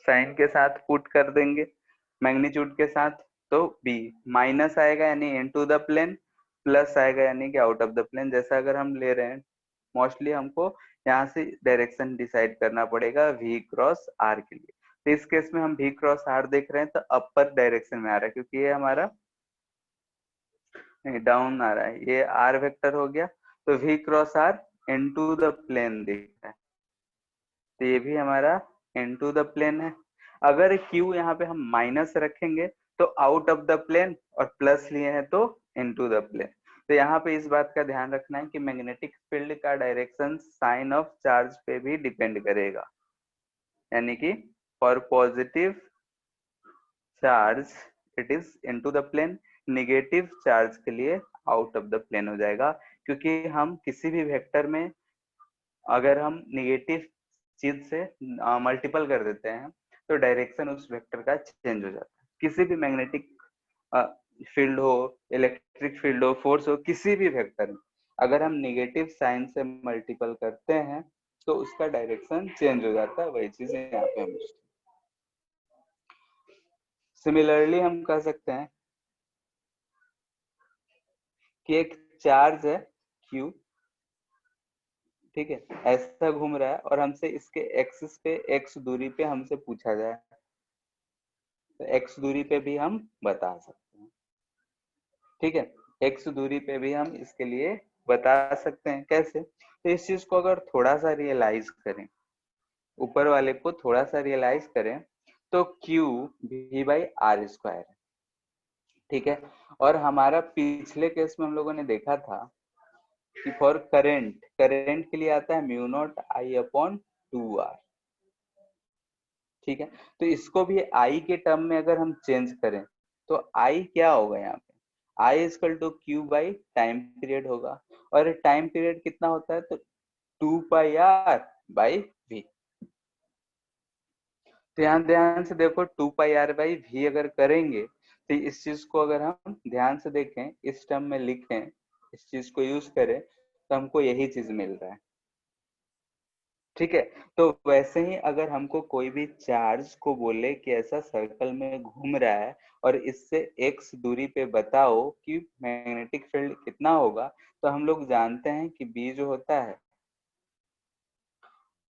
Speaker 1: साइन के साथ पुट कर देंगे, मैग्नीट्यूड के साथ, तो b माइनस आएगा यानी इनटू द प्लेन, प्लस आएगा यानी कि आउट ऑफ द प्लेन। जैसा अगर हम ले रहे हैं, मोस्टली हमको यहाँ से डायरेक्शन डिसाइड करना पड़ेगा v क्रॉस r के लिए। तो इस केस में हम v क्रॉस r देख रहे हैं तो अपर डायरेक्शन में आ रहा है, क्योंकि ये हमारा डाउन आ रहा है, ये r वेक्टर हो गया, तो v cross r into the plane दिख रहा है, तो ये भी हमारा इनटू द प्लेन है। अगर q यहाँ पे हम माइनस रखेंगे तो आउट ऑफ द प्लेन, और प्लस लिए हैं तो इनटू द प्लेन। तो यहाँ पे इस बात का ध्यान रखना है कि मैग्नेटिक फील्ड का डायरेक्शन साइन ऑफ चार्ज पे भी डिपेंड करेगा। यानी कि for positive charge it is into the plane, negative charge के लिए आउट ऑफ द प्लेन हो जाएगा, क्योंकि हम किसी भी वेक्टर में अगर हम निगेटिव चीज से मल्टीपल कर देते हैं तो डायरेक्शन उस वेक्टर का चेंज हो जाता है। किसी भी मैग्नेटिक फील्ड हो, इलेक्ट्रिक फील्ड हो, फोर्स हो, किसी भी वेक्टर में अगर हम निगेटिव साइन से मल्टीपल करते हैं तो उसका डायरेक्शन चेंज हो जाता है। वही चीज यहाँ पे हम सिमिलरली हम कह सकते हैं कि एक चार्ज है Q, ठीक है, ऐसा घूम रहा है और हमसे इसके एक्सिस पे x दूरी पे हमसे पूछा जाए तो x दूरी पे भी हम बता सकते हैं। ठीक है, x दूरी पे भी हम इसके लिए बता सकते हैं। कैसे? तो इस चीज को अगर थोड़ा सा रियलाइज करें, ऊपर वाले को थोड़ा सा रियलाइज करें, तो Q v by r square है, ठीक है। और हमारा पिछले केस में हम लोगों ने देखा था कि फॉर करंट, करंट के लिए आता है mu naught I upon 2r, ठीक है। तो इसको भी आई के टर्म में अगर हम चेंज करें तो आई क्या होगा यहाँ पे, I equal to Q by time period होगा, और टाइम पीरियड कितना होता है तो 2 पाई आर बाई वी। तो यहाँ ध्यान से देखो 2 पाई आर बाई वी अगर करेंगे तो इस चीज को अगर हम ध्यान से देखें, इस टर्म में लिखें, इस चीज को यूज करें तो हमको यही चीज मिल रहा है। ठीक है, तो वैसे ही अगर हमको कोई भी चार्ज को बोले कि ऐसा सर्कल में घूम रहा है और इससे x दूरी पे बताओ कि मैग्नेटिक फील्ड कितना होगा, तो हम लोग जानते हैं कि b जो होता है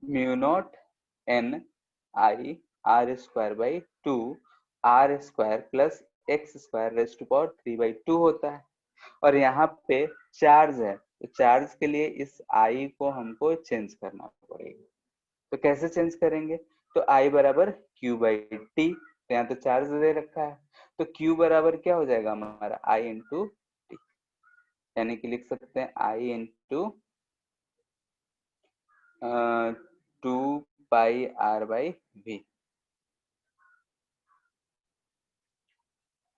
Speaker 1: mu naught n I r square by 2 are square plus x square raised to power 3/2 होता है। और यहाँ पे चार्ज है, तो चार्ज के लिए इस आई को हमको चेंज करना पड़ेगा। तो कैसे चेंज करेंगे, तो I बराबर क्यू बाई टी, तो यहाँ तो चार्ज दे रखा है, तो Q बराबर क्या हो जाएगा हमारा I इंटू टी। यानी कि लिख सकते हैं I इंटू 2 πr/v।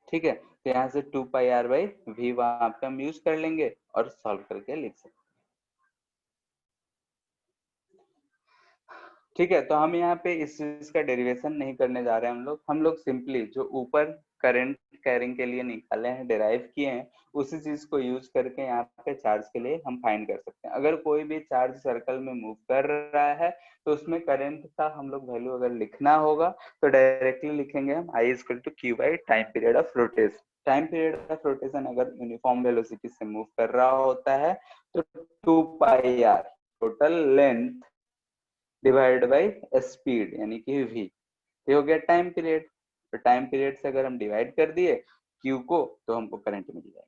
Speaker 1: ठीक है, तो यहाँ से 2 πr/v वहां पे हम यूज कर लेंगे और सॉल्व करके लिख सकते हैं। ठीक है, तो हम यहाँ पे इस चीज का डेरिवेशन नहीं करने जा रहे हैं। हम लोग सिंपली जो ऊपर करंट कैरिंग के लिए निकाले हैं, डिराइव किए हैं, उसी चीज को यूज करके यहाँ पे चार्ज के लिए हम फाइंड कर सकते हैं। अगर कोई भी चार्ज सर्कल में मूव कर रहा है तो उसमें करंट का हम लोग वैल्यू अगर लिखना होगा तो डायरेक्टली लिखेंगे हम I equal to Q by time period of rotation. Time period of rotation अगर यूनिफॉर्म वेलोसिटी से मूव कर रहा होता है तो 2 πr total length divide by speed यानी कि v, ये हो गया टाइम पीरियड। तो टाइम पीरियड से अगर हम डिवाइड कर दिए q को तो हमको करंट मिल जाएगा।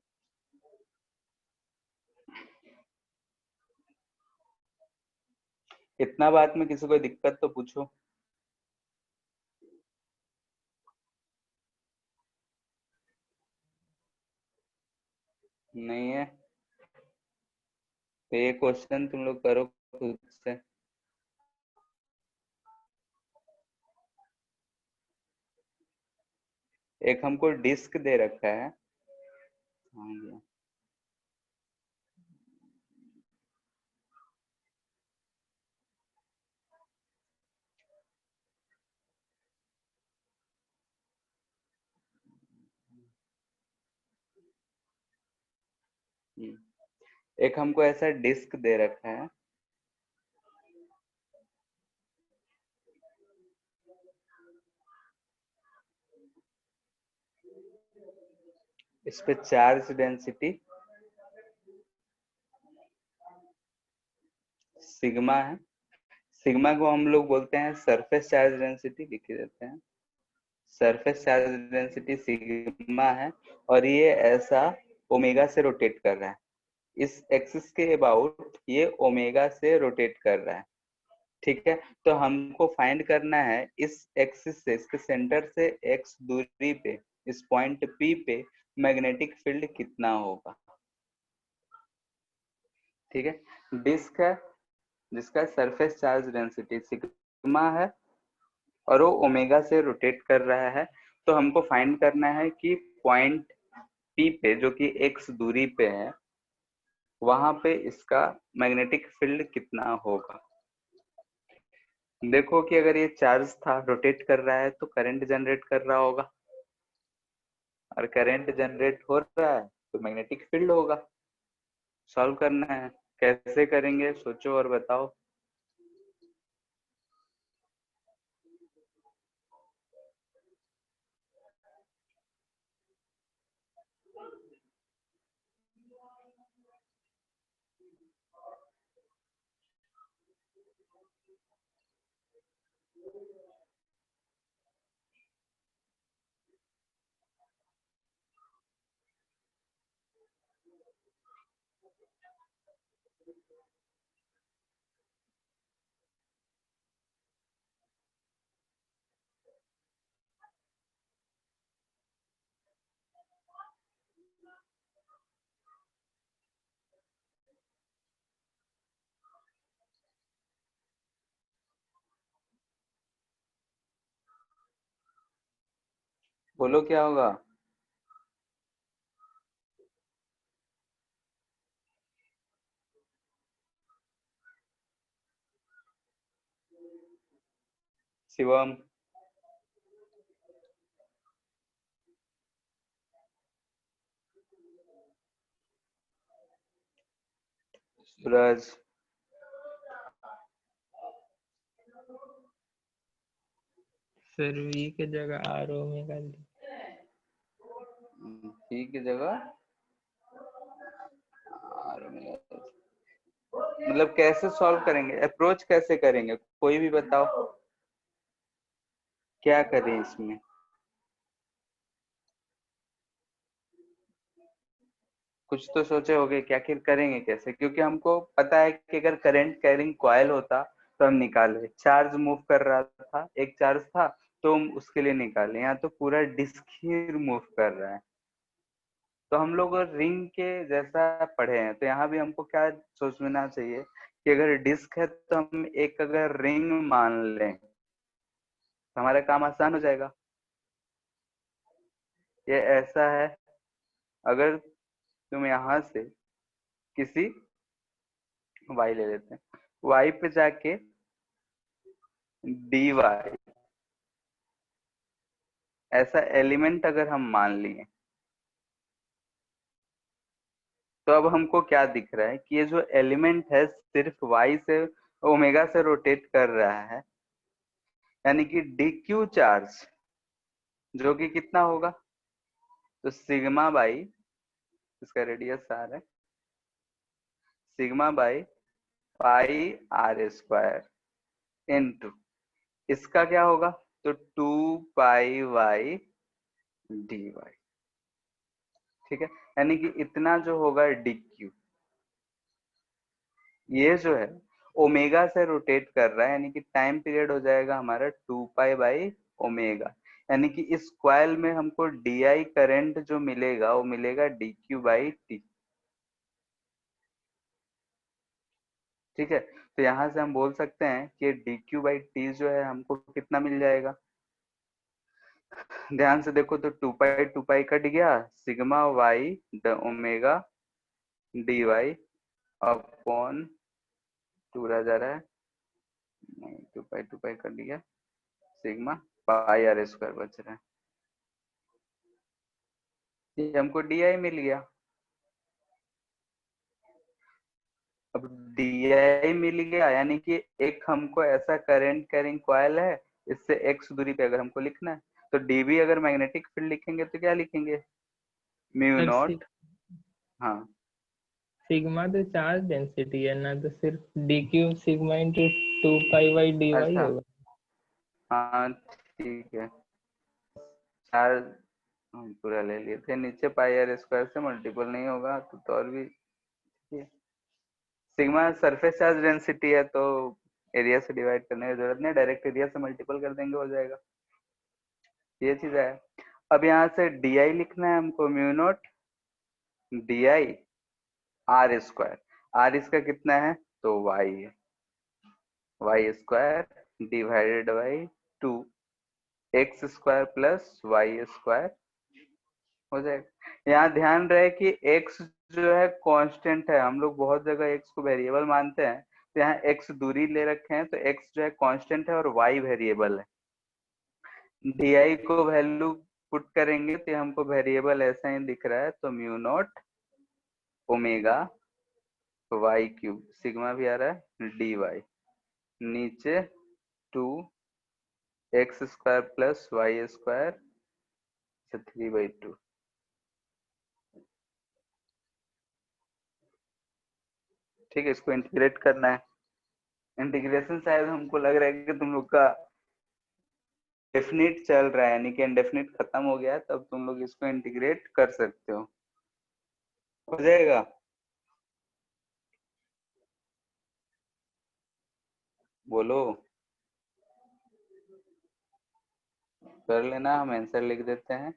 Speaker 1: इतना बात में किसी को दिक्कत तो पूछो। नहीं है तो ये क्वेश्चन तुम लोग करो खुद से। एक हमको डिस्क दे रखा है। हाँ, एक हमको ऐसा डिस्क दे रखा है, इस पे चार्ज डेंसिटी सिग्मा है। सिग्मा को हम लोग बोलते हैं सरफेस चार्ज डेंसिटी, लिख देते हैं सरफेस चार्ज डेंसिटी सिग्मा है, और ये ऐसा ओमेगा से रोटेट कर रहा है। इस एक्सिस के अबाउट ये ओमेगा से रोटेट कर रहा है। ठीक है, तो हमको फाइंड करना है इस एक्सिस से, इसके सेंटर से x दूरी पे, इस पॉइंट P पे मैग्नेटिक फील्ड कितना होगा। ठीक है, डिस्क है जिसका सरफेस चार्ज डेंसिटी सिग्मा है और वो ओमेगा से रोटेट कर रहा है। तो हमको फाइंड करना है कि पॉइंट P पे जो कि x दूरी पे है वहां पे इसका मैग्नेटिक फील्ड कितना होगा। देखो कि अगर ये चार्ज था, रोटेट कर रहा है तो करंट जनरेट कर रहा होगा, और करंट जनरेट हो रहा है तो मैग्नेटिक फील्ड होगा। सॉल्व करना है, कैसे करेंगे सोचो और बताओ। बोलो क्या होगा। शिवम, सूरज,
Speaker 3: सर वी के जगह आर ओमेगा
Speaker 1: पी की जगह आर ओमेगा। मतलब कैसे सॉल्व करेंगे, अप्रोच कैसे करेंगे, कोई भी बताओ क्या करें इसमें। कुछ तो सोचे होगे कि आखिर करेंगे कैसे, क्योंकि हमको पता है कि अगर करंट कैरिंग कॉइल होता तो हम निकाले। चार्ज मूव कर रहा था, एक चार्ज था तो हम उसके लिए निकाले। यहाँ तो पूरा डिस्क ही मूव कर रहा है। तो हम लोग रिंग के जैसा पढ़े हैं, तो यहाँ भी हमको क्या सोचना चाहिए कि अगर डिस्क है तो हम एक अगर रिंग मान लें तो हमारा काम आसान हो जाएगा। ये ऐसा है, अगर तुम यहाँ से किसी y ले लेते हैं, y पे जाके dy ऐसा एलिमेंट अगर हम मान लिए, तो अब हमको क्या दिख रहा है कि ये जो एलिमेंट है सिर्फ y से ओमेगा से रोटेट कर रहा है, यानी कि dq चार्ज जो कि कितना होगा, तो सिग्मा बाई, इसका रेडियस r है, sigma by pi are square into इसका क्या होगा, तो 2 पाई y dy। ठीक है, यानी कि इतना जो होगा dq, ये जो है ओमेगा से रोटेट कर रहा है, यानी कि टाइम पीरियड हो जाएगा हमारा 2 पाई बाई ओमेगा, यानी कि इस कॉइल में हमको डी करंट जो मिलेगा वो मिलेगा dq/t। ठीक है, तो यहां से हम बोल सकते हैं कि dq/t जो है हमको कितना मिल जाएगा। ध्यान से देखो तो 2 पाई कट गया, sigma Y omega D Y upon 2 रह जा रहा है, नहीं 2 पाई कट गया, सिग्मा पाई आर स्क्वायर बच रहा है, ये हमको डी मिल गया। अब डी मिल गया, यानी कि एक हमको ऐसा करंट कैरिंग कॉइल है, इससे एक्स दूरी पे अगर हमको लिखना है, तो डीबी अगर मैग्नेटिक फील्ड लिखेंगे तो क्या लिखेंगे, म्यू
Speaker 3: सर
Speaker 1: नॉट। हाँ
Speaker 3: सिग्मा तो चार्ज डेंसिटी है ना, तो सिर्फ डी क्यूब सिग्मा इंटू 2 पाई/dy
Speaker 1: अच्छा,
Speaker 3: होगा।
Speaker 1: हाँ ठीक है, चार्ज हम पूरा ले लिए थे, नीचे पाई आर स्क्वायर से मल्टीपल नहीं होगा तो और भी। सिग्मा सरफेस चार्ज डेंसिटी है, तो एरिया से डिवाइड करने की जरूरत नहीं, डायरेक्ट एरिया से मल्टीपल कर देंगे हो जाएगा, ये चीज है। अब यहाँ से डी लिखना है हमको, mu naught D R square, R इसका कितना है, तो वाई है, Y square divided by 2, X square plus Y square हो जाएगा। यहाँ ध्यान रहे कि x जो है कांस्टेंट है, हम लोग बहुत जगह x को वेरिएबल मानते हैं, तो यहाँ x दूरी ले रखे हैं, तो x जो है कांस्टेंट है और y वेरिएबल है। डी को वैल्यू पुट करेंगे तो हमको वेरिएबल ऐसा ही दिख रहा है, तो mu naught omega Y cube, sigma भी आ रहा है, डी वाई नीचे 2 X square plus Y square 3/2। ठीक है, इसको इंटीग्रेट करना है। इंटीग्रेशन शायद हमको लग रहा है कि तुम लोग का डेफिनिट चल रहा है, यानी कि इनडेफिनिट खत्म हो गया है, तब तुम लोग इसको इंटीग्रेट कर सकते हो जाएगा। बोलो, कर लेना, हम आंसर लिख देते हैं।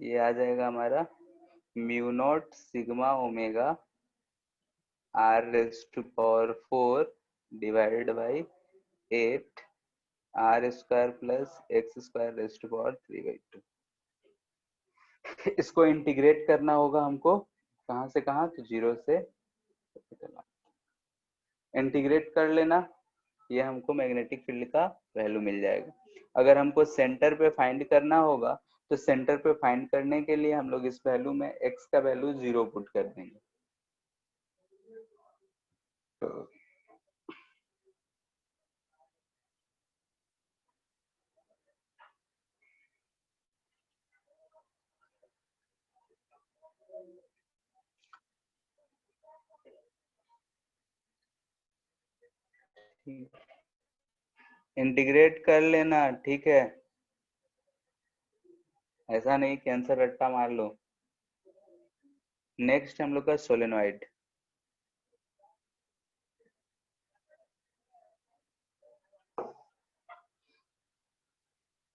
Speaker 1: ये आ जाएगा हमारा mu naught sigma omega R raise to power 4 divided by 8 R square plus x square raise to power 3/2। इसको इंटीग्रेट करना होगा हमको, कहाँ से कहाँ, तो 0 से इंटीग्रेट कर लेना, ये हमको मैग्नेटिक फील्ड का वैल्यू मिल जाएगा। अगर हमको सेंटर पे फाइंड करना होगा, तो सेंटर पे फाइंड करने के लिए हम लोग इस वैल्यू में x का वैल्यू 0 पुट कर देंगे। तो इंटीग्रेट कर लेना, ठीक है, ऐसा नहीं कि आंसर रट्टा मार लो। नेक्स्ट हम लोग का सोलेनोइड।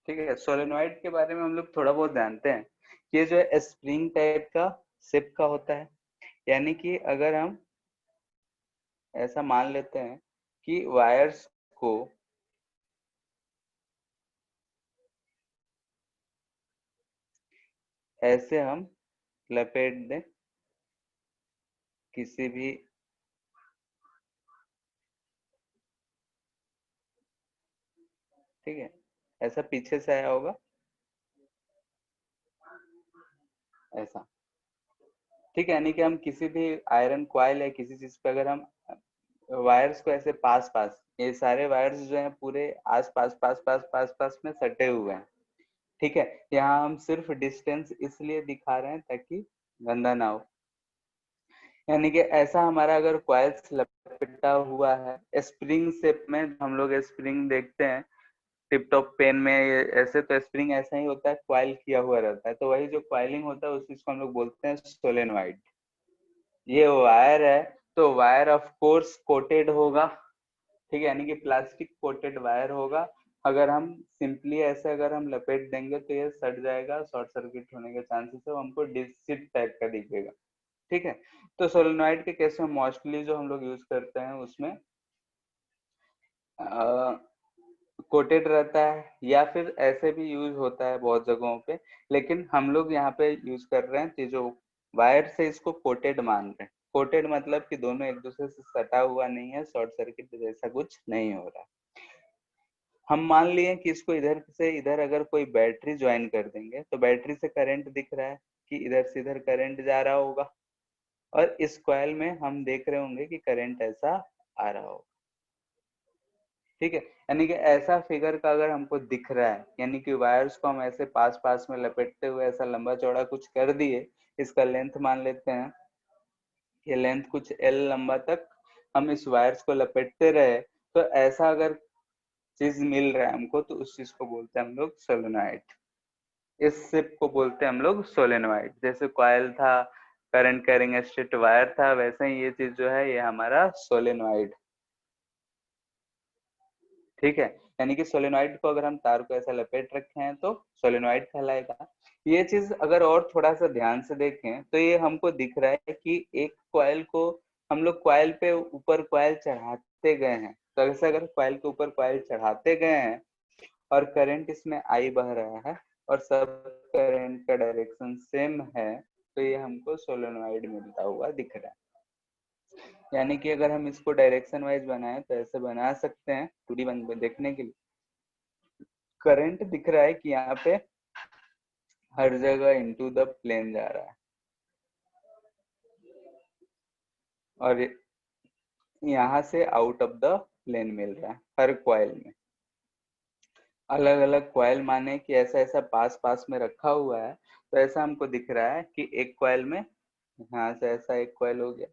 Speaker 1: ठीक है, सोलेनॉइड के बारे में हम लोग थोड़ा बहुत जानते हैं कि ये जो है स्प्रिंग टाइप का शेप का होता है। यानी कि अगर हम ऐसा मान लेते हैं कि वायर्स को ऐसे हम लपेट दें किसी भी ठीक है, ऐसा पीछे से आया होगा ऐसा, ठीक है। यानी कि हम किसी भी आयरन कॉइल या किसी चीज पे अगर हम वायर्स को ऐसे पास पास, ये सारे वायर्स जो हैं पूरे आस पास पास पास पास पास में सटे हुए हैं, ठीक है। यहाँ हम सिर्फ डिस्टेंस इसलिए दिखा रहे हैं ताकि गंदा ना हो। यानी कि ऐसा हमारा अगर कॉइल्स लपेटा हुआ है स्प्रिंग शेप में, हम लोग स्प्रिंग देखते हैं टिप टॉप पेन में, ऐसे तो स्प्रिंग ऐसा ही होता है, कॉइल किया हुआ रहता है, तो वही जो कॉइलिंग होता है उस चीज को हम लोग बोलते हैं सोलेनॉइड। ये वायर है तो वायर ऑफ कोर्स कोटेड होगा, ठीक है, यानी कि प्लास्टिक कोटेड वायर होगा। अगर हम सिंपली ऐसे अगर हम लपेट देंगे तो ये सट जाएगा, शॉर्ट सर्किट होने के चांसेस है, हमको डिसिट टाइप का दिखेगा, ठीक है। तो सोलेनॉइड के केस में मोस्टली जो हम लोग यूज करते हैं उसमें कोटेड रहता है, या फिर ऐसे भी यूज होता है बहुत जगहों पे, लेकिन हम लोग यहाँ पे यूज कर रहे हैं जो वायर से इसको कोटेड मान रहे हैं। कोटेड मतलब कि दोनों एक दूसरे से सटा हुआ नहीं है, शॉर्ट सर्किट जैसा कुछ नहीं हो रहा। हम मान लिए कि इसको इधर से इधर अगर कोई बैटरी ज्वाइन कर देंगे तो बैटरी से करंट दिख रहा है कि इधर से इधर करंट जा रहा होगा, और इस कॉइल में हम देख रहे होंगे कि करंट ऐसा आ रहा होगा, ठीक है। यानी कि ऐसा फिगर का अगर हमको दिख रहा है, यानी कि वायर्स को हम ऐसे पास पास में लपेटते हुए ऐसा लंबा चौड़ा कुछ कर दिए, इसका लेंथ मान लेते हैं, ये लेंथ कुछ एल लंबा तक हम इस वायर्स को लपेटते रहे, तो ऐसा अगर चीज मिल रहा है हमको तो उस चीज को बोलते हैं हम लोग सोलेनॉइड। इस शिप को बोलते हैं हम लोग सोलेनॉइड। जैसे कॉइल था, करंट कैरिंग स्ट्रेट वायर था, वैसे ही ये चीज जो है ये हमारा सोलेनॉइड, ठीक है। यानी कि सोलेनॉइड को अगर हम तार को ऐसा लपेट रखे हैं तो सोलेनॉइड कहलाएगा। ये चीज अगर और थोड़ा सा ध्यान से देखें तो ये हमको दिख रहा है कि एक कॉइल को हम लोग कॉइल पे ऊपर कॉइल चढ़ाते गए हैं, तो ऐसे अगर कॉइल के ऊपर कॉइल चढ़ाते गए हैं और करंट इसमें आई बह रहा है और सब करंट का डायरेक्शन सेम है, तो ये हमको सोलेनॉइड मिलता हुआ दिख रहा है। यानी कि अगर हम इसको डायरेक्शन वाइज बनाएं तो ऐसे बना सकते हैं 2D बन देखने के लिए। करंट दिख रहा है कि यहाँ पे हर जगह इनटू द प्लेन जा रहा है, और यहाँ से आउट ऑफ द प्लेन मिल रहा है हर कॉइल में। अलग अलग कॉइल माने कि ऐसा ऐसा पास पास में रखा हुआ है, तो ऐसा हमको दिख रहा है कि एक कॉइल में यहाँ से ऐसा एक कॉइल हो गया,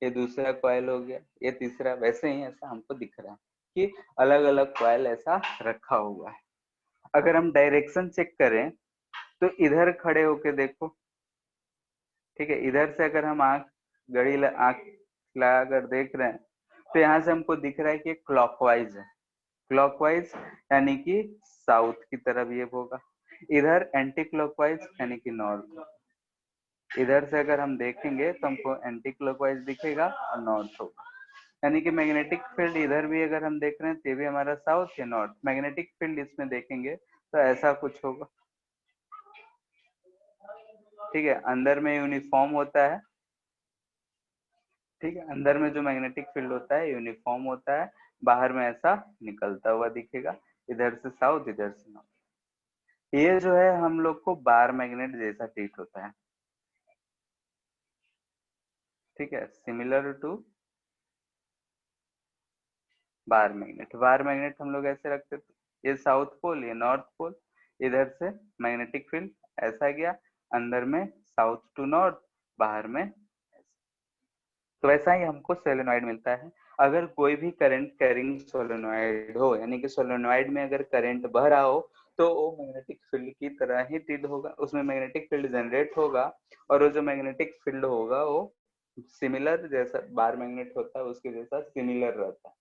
Speaker 1: ये दूसरा कॉइल हो गया, ये तीसरा, वैसे ही ऐसा हमको दिख रहा है कि अलग अलग कॉइल ऐसा रखा हुआ है। अगर हम डायरेक्शन चेक करें तो इधर खड़े होके देखो, ठीक है, इधर से अगर हम आंख लगा कर देख रहे हैं तो यहाँ से हमको दिख रहा है कि क्लॉकवाइज है। क्लॉकवाइज यानी कि साउथ की तरफ ये होगा, इधर एंटी क्लॉकवाइज यानी कि नॉर्थ। इधर से अगर हम देखेंगे तो हमको एंटी क्लॉकवाइज दिखेगा और नॉर्थ होगा। यानी कि मैग्नेटिक फील्ड इधर भी अगर हम देख रहे हैं तो ये भी हमारा साउथ या नॉर्थ। मैग्नेटिक फील्ड इसमें देखेंगे तो ऐसा कुछ होगा, ठीक है। अंदर में यूनिफॉर्म होता है, ठीक है, अंदर में जो मैग्नेटिक फील्ड होता है यूनिफॉर्म होता है, बाहर में ऐसा निकलता हुआ दिखेगा, इधर से साउथ इधर से नॉर्थ। ये जो है हम लोग को बार मैग्नेट जैसा ट्रीट होता है, ठीक है, similar to bar magnet. Bar magnet हम लोग ऐसे रखते थे, ये साउथ पोल ये नॉर्थ पोल, इधर से मैग्नेटिक फील्ड ऐसा गया, अंदर में साउथ टू नॉर्थ, बाहर में, तो वैसा ही हमको सोलेनॉइड मिलता है। अगर कोई भी करंट कैरिंग सोलेनॉइड हो, यानी कि सोलेनॉइड में अगर करंट बह रहा हो तो वो मैग्नेटिक फील्ड की तरह ही ट्रीट होगा, उसमें मैग्नेटिक फील्ड जनरेट होगा, और वो जो मैग्नेटिक फील्ड होगा वो सिमिलर, जैसा बार मैग्नेट होता है उसके जैसा सिमिलर रहता है।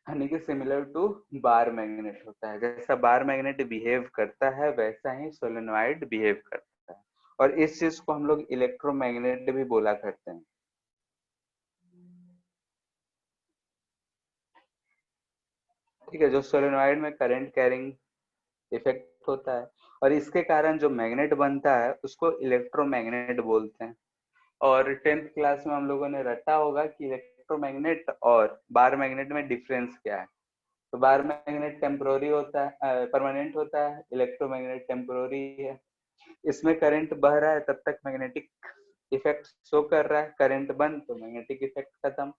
Speaker 1: यानी कि सिमिलर टू बार मैग्नेट होता है। जैसा बार मैग्नेट बिहेव करता है वैसा ही सोलेनोइड बिहेव करता है। और इस चीज को हम लोग इलेक्ट्रोमैग्नेट भी बोला करते हैं। ठीक है, जो सोलेनोइड में करंट कैरिंग इफेक्ट होता है और इसके कारण जो मैग्नेट बनता है उसको इलेक्ट्रोमैग्नेट बोलते हैं। और 10th क्लास में हम लोगों ने रटा होगा कि इलेक्ट्रोमैग्नेट और बार मैग्नेट में डिफरेंस क्या है। तो बार मैग्नेट टेम्पोररी होता है, परमानेंट होता है, इलेक्ट्रोमैग्नेट टेम्पोररी है। इसमें करंट बह रहा है तब तक मैग्नेटिक इफेक्ट शो कर रहा है, करंट बंद तो मैग्नेटिक इफेक्ट खत्म।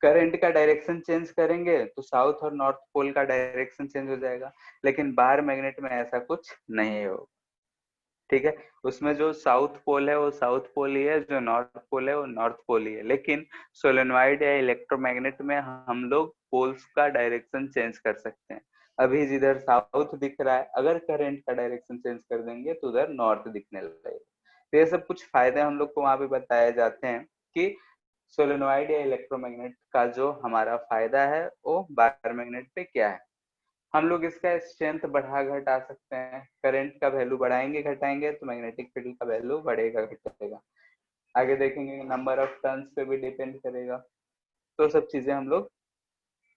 Speaker 1: करंट का डायरेक्शन चेंज करेंगे तो साउथ और नॉर्थ पोल का डायरेक्शन चेंज हो जाएगा, लेकिन बार मैग्नेट में ऐसा कुछ नहीं हो। ठीक है, उसमें जो साउथ पोल है वो साउथ पोल ही है, जो नॉर्थ पोल है वो नॉर्थ पोल ही है। लेकिन सोलेनोइड या इलेक्ट्रोमैग्नेट में हम लोग पोल्स का डायरेक्शन चेंज कर सकते हैं। अभी जिधर साउथ दिख रहा है अगर करंट का डायरेक्शन चेंज कर देंगे तो उधर नॉर्थ दिखने लगेगा। तो ये सब कुछ फायदे हम लोग को वहां पे बताए जाते हैं कि सोलेनोइड या इलेक्ट्रोमैग्नेट का जो हमारा फायदा है वो बार मैग्नेट पे क्या है। हम लोग इसका स्ट्रेंथ बढ़ा घटा सकते हैं, करंट का वैल्यू बढ़ाएंगे घटाएंगे तो मैग्नेटिक फील्ड का वैल्यू बढ़ेगा घटेगा। आगे देखेंगे नंबर ऑफ टर्न्स पे भी डिपेंड करेगा। तो सब चीजें हम लोग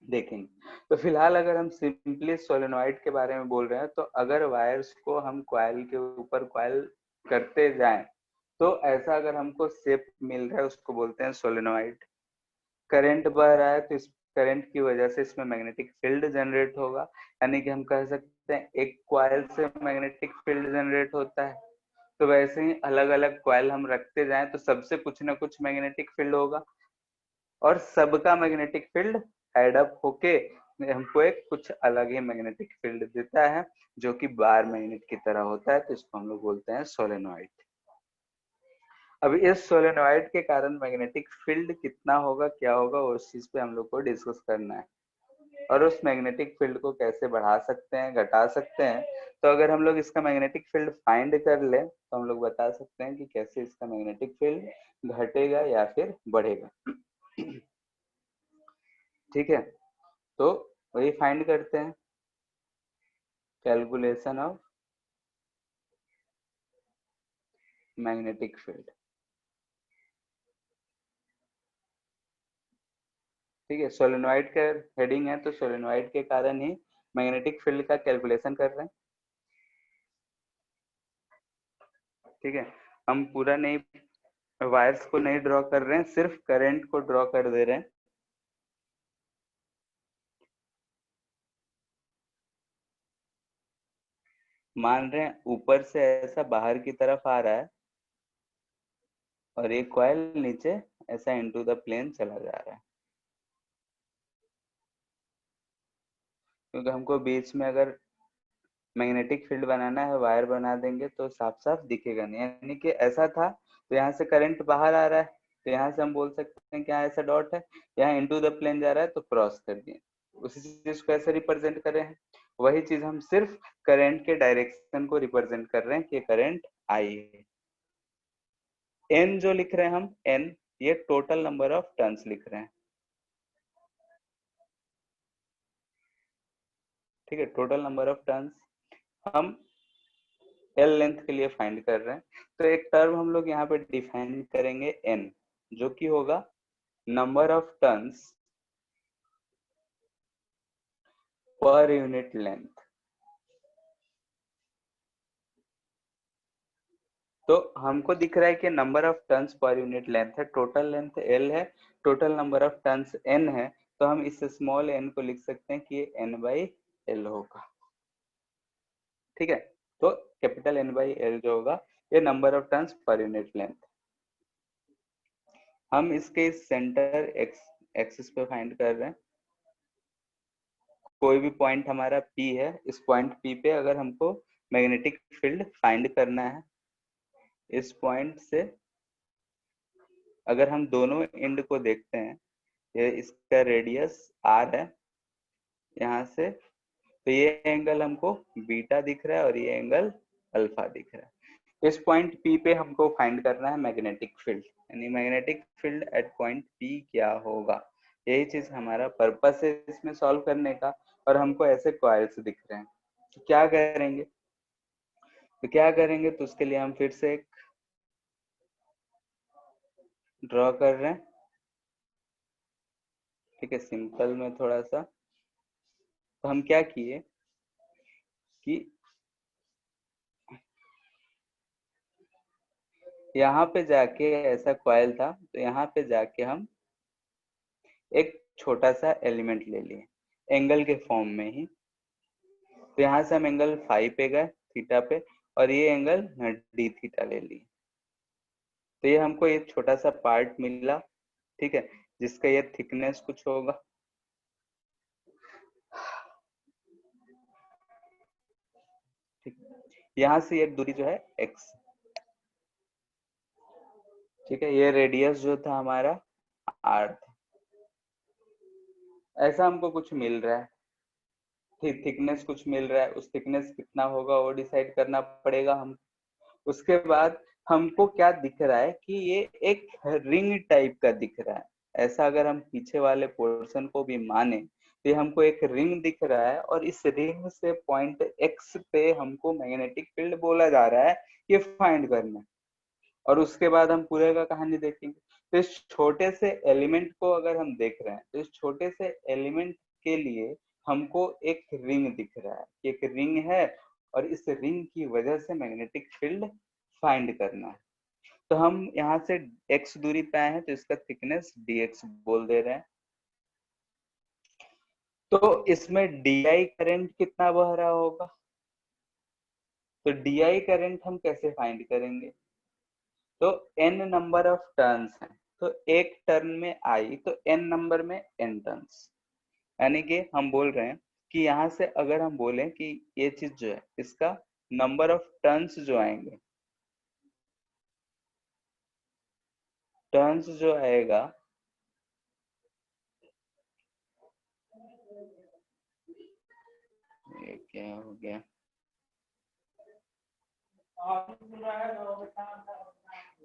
Speaker 1: देखेंगे। तो फिलहाल अगर हम सिंपली सोलेनोइड के बारे में बोल रहे हैं तो अगर वायर्स को हम कॉइल के ऊपर कॉइल करते जाएं तो ऐसा अगर हमको शेप मिल रहा है उसको बोलते हैं सोलेनोइड। करंट बह रहा है तो इस करंट की वजह से इसमें मैग्नेटिक फील्ड जनरेट होगा। यानी कि हम कह सकते हैं एक कॉइल से मैग्नेटिक फील्ड जनरेट होता है। तो वैसे ही अलग अलग कॉइल हम रखते जाएं तो सबसे कुछ ना कुछ मैग्नेटिक फील्ड होगा और सबका मैग्नेटिक फील्ड एड अप होके हमको एक कुछ अलग ही मैग्नेटिक फील्ड देता है जो कि बार मैग्नेट की तरह होता है। तो इसको हम लोग बोलते हैं सोलेनोइड। अब इस सोलेनोइड के कारण मैग्नेटिक फील्ड कितना होगा क्या होगा उस चीज पे हम लोग को डिस्कस करना है और उस मैग्नेटिक फील्ड को कैसे बढ़ा सकते हैं घटा सकते हैं। तो अगर हम लोग इसका मैग्नेटिक फील्ड फाइंड कर ले तो हम लोग बता सकते हैं कि कैसे इसका मैग्नेटिक फील्ड घटेगा या फिर बढ़ेगा। ठीक है, तो वही फाइंड करते हैं, कैलकुलेशन ऑफ मैग्नेटिक फील्ड। ठीक है, सोलेनोइड का हेडिंग है तो सोलेनोइड के कारण ही मैग्नेटिक फील्ड का कैलकुलेशन कर रहे हैं। ठीक है, हम पूरा नहीं वायर्स को नहीं ड्रॉ कर रहे हैं, सिर्फ करंट को ड्रॉ कर दे रहे हैं। मान रहे हैं ऊपर से ऐसा बाहर की तरफ आ रहा है और एक कॉइल नीचे ऐसा इनटू द प्लेन चला जा रहा है। क्योंकि हमको बीच में अगर मैग्नेटिक फील्ड बनाना है वायर बना देंगे तो साफ साफ दिखेगा नहीं। यानी कि ऐसा था तो यहाँ से करंट बाहर आ रहा है तो यहाँ से हम बोल सकते हैं कि यहाँ ऐसा डॉट है, यहाँ इनटू द प्लेन जा रहा है तो क्रॉस कर दिए। उसी चीज को ऐसे रिप्रेजेंट कर रहे हैं। वही चीज हम सिर्फ करंट के डायरेक्शन को रिप्रेजेंट कर रहे हैं कि करंट आई है। एन जो लिख रहे हैं हम एन, ये टोटल नंबर ऑफ टर्न्स लिख रहे हैं। ठीक है, टोटल नंबर ऑफ टर्न्स हम एल लेंथ के लिए फाइंड कर रहे हैं। तो एक टर्म हम लोग यहाँ पे डिफाइन करेंगे एन, जो कि होगा number of turns per unit length. तो हमको दिख रहा है कि number of turns per unit length है, टोटल लेंथ एल है, total number of turns N है। तो हम इस स्मॉल एन को लिख सकते हैं कि ये एन बाई एल होगा। ठीक है, तो कैपिटल एन बाई एल जो होगा ये number of turns per unit length. हम इसके सेंटर एक्सिस पे फाइंड कर रहे हैं। कोई भी पॉइंट हमारा P है, इस पॉइंट P पे अगर हमको मैग्नेटिक फील्ड फाइंड करना है, इस पॉइंट से अगर हम दोनों एंड को देखते हैं, ये इसका रेडियस r है यहाँ से, तो ये एंगल हमको बीटा दिख रहा है और ये एंगल अल्फा दिख रहा है। इस पॉइंट P पे हमको फाइंड करना है मैग्नेटिक फील्ड, यानी magnetic field eight point P क्या होगा। यही चीज हमारा पर्पस है इसमें सॉल्व करने का, और हमको ऐसे कॉइल्स दिख रहे हैं। तो क्या करेंगे, तो उसके लिए हम फिर से एक ड्रॉ कर रहे हैं, ठीक है, सिंपल में थोड़ा सा। तो हम क्या किए कि यहाँ पे जाके ऐसा कॉइल था, तो यहाँ पे जाके हम एक छोटा सा एलिमेंट ले लिए एंगल के फॉर्म में ही। तो यहाँ से हम एंगल फाइव पे गए थीटा पे, और ये एंगल डी थीटा ले लिए। तो ये हमको एक छोटा सा पार्ट मिला, ठीक है, जिसका ये थिकनेस कुछ होगा, ठीक। यहाँ से ये दूरी जो है x, ठीक है, ये रेडियस जो था हमारा r था। ऐसा हमको कुछ मिल रहा है, थिकनेस कुछ मिल रहा है। उस थिकनेस कितना होगा वो डिसाइड करना पड़ेगा हम। उसके बाद हमको क्या दिख रहा है कि ये एक रिंग टाइप का दिख रहा है। ऐसा अगर हम पीछे वाले पोर्शन को भी माने तो ये हमको एक रिंग दिख रहा है, और इस रिंग से पॉइंट एक्स पे हमको मैग्नेटिक फील्ड बोला जा रहा है, ये फाइंड करना है। और उसके बाद हम पूरे का कहानी देखेंगे। तो इस छोटे से एलिमेंट को अगर हम देख रहे हैं, तो इस छोटे से एलिमेंट के लिए हमको एक रिंग दिख रहा है, एक रिंग है, और इस रिंग की वजह से मैग्नेटिक फील्ड फाइंड करना है। तो हम यहाँ से x दूरी पे आए हैं, तो इसका थिकनेस dx बोल दे रहे हैं। तो इसमें di करंट कितना बह रहा होगा, तो di करंट हम कैसे फाइंड करेंगे। तो n नंबर ऑफ टर्न्स हैं, तो एक टर्न में i, तो n नंबर में n टर्न्स। यानी कि हम बोल रहे हैं कि यहाँ से अगर हम बोलें कि ये चीज जो है इसका नंबर ऑफ टर्न्स जो आएंगे, टर्न्स जो आएगा, ये क्या हो गया,